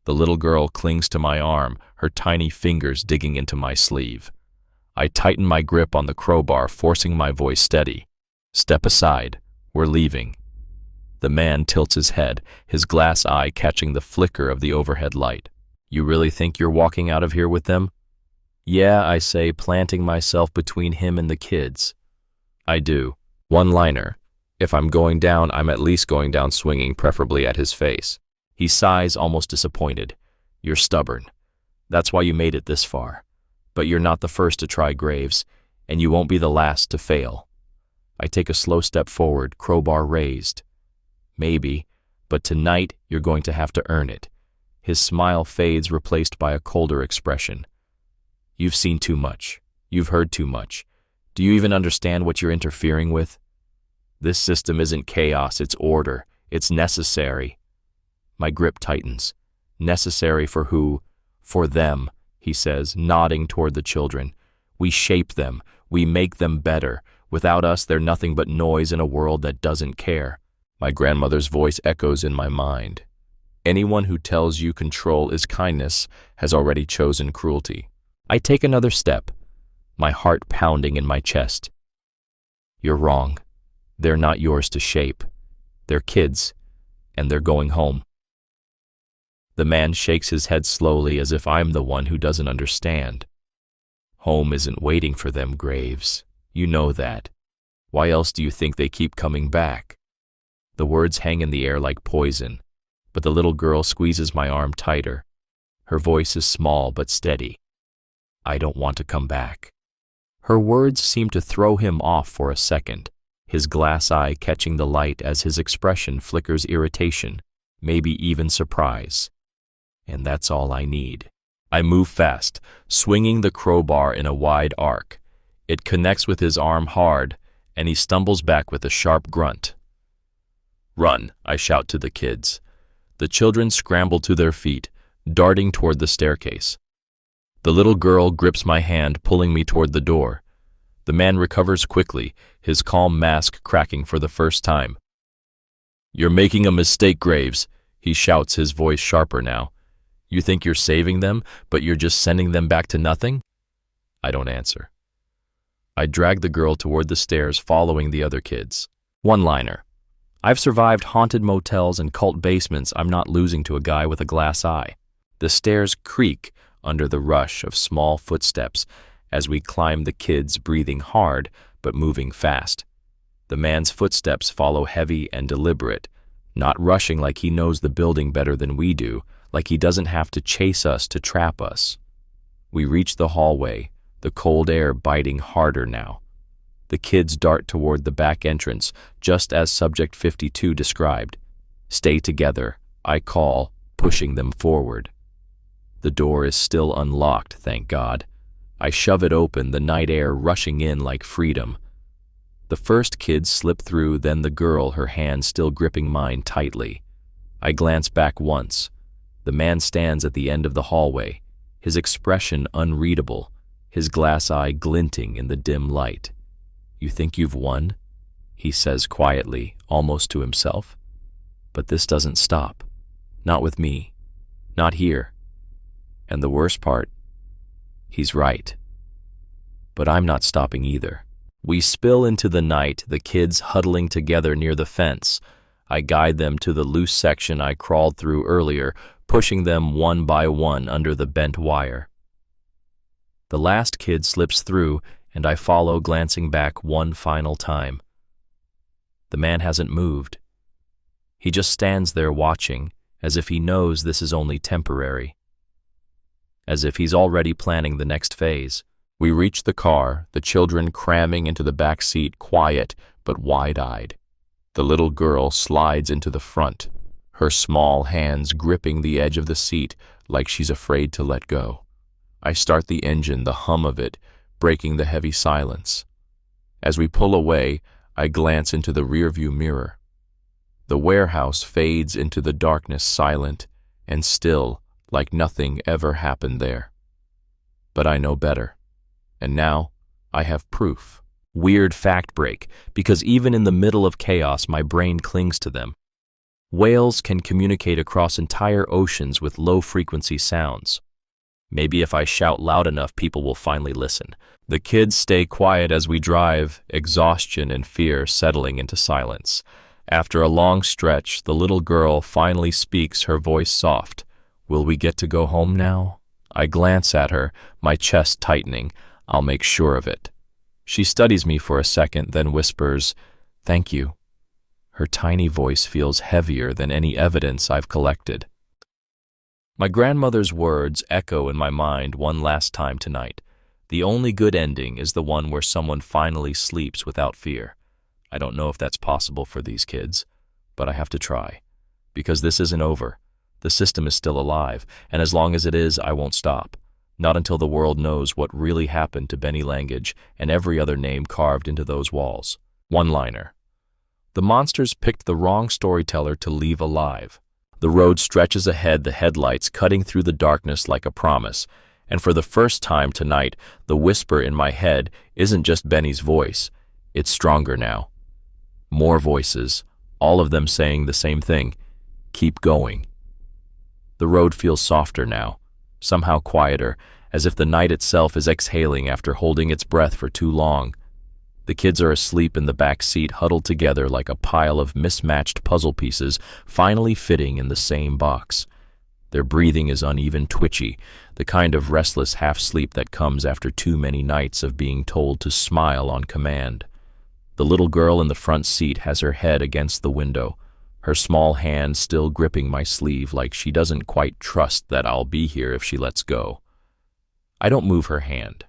The little girl clings to my arm, her tiny fingers digging into my sleeve. I tighten my grip on the crowbar, forcing my voice steady. "Step aside. We're leaving." The man tilts his head, his glass eye catching the flicker of the overhead light. "You really think you're walking out of here with them?" "Yeah," I say, planting myself between him and the kids. "I do." One-liner. If I'm going down, I'm at least going down swinging, preferably at his face. He sighs, almost disappointed. "You're stubborn. That's why you made it this far. But you're not the first to try, Graves, and you won't be the last to fail." I take a slow step forward, crowbar raised. "Maybe, but tonight you're going to have to earn it." His smile fades, replaced by a colder expression. "You've seen too much. You've heard too much. Do you even understand what you're interfering with? This system isn't chaos, it's order. It's necessary." My grip tightens. "Necessary for who?" "For them," he says, nodding toward the children. "We shape them. We make them better. Without us, they're nothing but noise in a world that doesn't care." My grandmother's voice echoes in my mind. "Anyone who tells you control is kindness has already chosen cruelty." I take another step, my heart pounding in my chest. "You're wrong. They're not yours to shape. They're kids, and they're going home." The man shakes his head slowly as if I'm the one who doesn't understand. Home isn't waiting for them, Graves. You know that. Why else do you think they keep coming back? The words hang in the air like poison, but the little girl squeezes my arm tighter. Her voice is small but steady. I don't want to come back. Her words seem to throw him off for a second, his glass eye catching the light as his expression flickers irritation, maybe even surprise. And that's all I need. I move fast, swinging the crowbar in a wide arc. It connects with his arm hard, and he stumbles back with a sharp grunt. Run, I shout to the kids. The children scramble to their feet, darting toward the staircase. The little girl grips my hand, pulling me toward the door. The man recovers quickly, his calm mask cracking for the first time. You're making a mistake, Graves, he shouts, his voice sharper now. You think you're saving them, but you're just sending them back to nothing? I don't answer. I drag the girl toward the stairs, following the other kids. One-liner. I've survived haunted motels and cult basements I'm not losing to a guy with a glass eye. The stairs creak under the rush of small footsteps as we climb, the kids breathing hard but moving fast. The man's footsteps follow heavy and deliberate, not rushing like he knows the building better than we do, like he doesn't have to chase us to trap us. We reach the hallway, the cold air biting harder now. The kids dart toward the back entrance, just as Subject 52 described. Stay together, I call, pushing them forward. The door is still unlocked, thank God. I shove it open, the night air rushing in like freedom. The first kid slipped through, then the girl, her hand still gripping mine tightly. I glance back once. The man stands at the end of the hallway, his expression unreadable, his glass eye glinting in the dim light. You think you've won? He says quietly, almost to himself. But this doesn't stop. Not with me. Not here. And the worst part, he's right. But I'm not stopping either. We spill into the night, the kids huddling together near the fence. I guide them to the loose section I crawled through earlier, pushing them one by one under the bent wire. The last kid slips through, and I follow, glancing back one final time. The man hasn't moved. He just stands there watching, as if he knows this is only temporary. As if he's already planning the next phase. We reach the car, the children cramming into the back seat, quiet but wide-eyed. The little girl slides into the front, her small hands gripping the edge of the seat like she's afraid to let go. I start the engine, the hum of it, breaking the heavy silence. As we pull away, I glance into the rearview mirror. The warehouse fades into the darkness, silent and still, like nothing ever happened there. But I know better. And now, I have proof. Weird fact break, because even in the middle of chaos, my brain clings to them. Whales can communicate across entire oceans with low-frequency sounds. Maybe if I shout loud enough, people will finally listen. The kids stay quiet as we drive, exhaustion and fear settling into silence. After a long stretch, the little girl finally speaks, her voice soft. Will we get to go home now? I glance at her, my chest tightening. I'll make sure of it. She studies me for a second, then whispers, "Thank you." Her tiny voice feels heavier than any evidence I've collected. My grandmother's words echo in my mind one last time tonight. The only good ending is the one where someone finally sleeps without fear. I don't know if that's possible for these kids, but I have to try. Because this isn't over. The system is still alive, and as long as it is, I won't stop. Not until the world knows what really happened to Benny Language and every other name carved into those walls. One-liner. The monsters picked the wrong storyteller to leave alive. The road stretches ahead, the headlights cutting through the darkness like a promise, and for the first time tonight, the whisper in my head isn't just Benny's voice. It's stronger now. More voices, all of them saying the same thing. Keep going. The road feels softer now, somehow quieter, as if the night itself is exhaling after holding its breath for too long. The kids are asleep in the back seat, huddled together like a pile of mismatched puzzle pieces, finally fitting in the same box. Their breathing is uneven, twitchy, the kind of restless half-sleep that comes after too many nights of being told to smile on command. The little girl in the front seat has her head against the window, her small hand still gripping my sleeve like she doesn't quite trust that I'll be here if she lets go. I don't move her hand.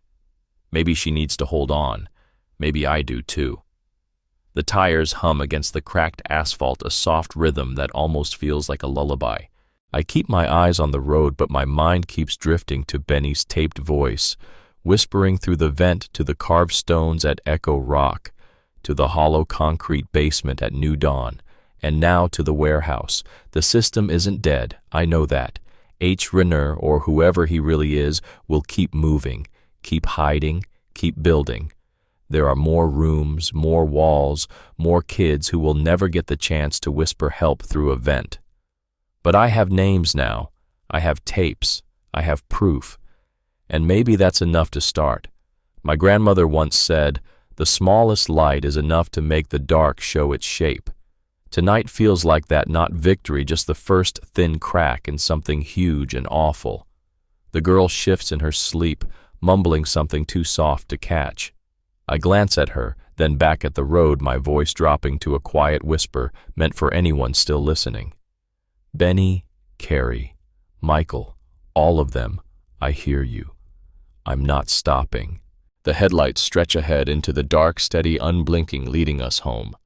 Maybe she needs to hold on. Maybe I do too. The tires hum against the cracked asphalt, a soft rhythm that almost feels like a lullaby. I keep my eyes on the road, but my mind keeps drifting to Benny's taped voice, whispering through the vent to the carved stones at Echo Rock, to the hollow concrete basement at New Dawn, and now to the warehouse. The system isn't dead, I know that. H. Renner, or whoever he really is, will keep moving, keep hiding, keep building. There are more rooms, more walls, more kids who will never get the chance to whisper help through a vent. But I have names now. I have tapes. I have proof. And maybe that's enough to start. My grandmother once said, "The smallest light is enough to make the dark show its shape." Tonight feels like that, not victory, just the first thin crack in something huge and awful. The girl shifts in her sleep, mumbling something too soft to catch. I glance at her, then back at the road, my voice dropping to a quiet whisper meant for anyone still listening. Benny, Carrie, Michael, all of them, I hear you. I'm not stopping. The headlights stretch ahead into the dark, steady, unblinking, leading us home.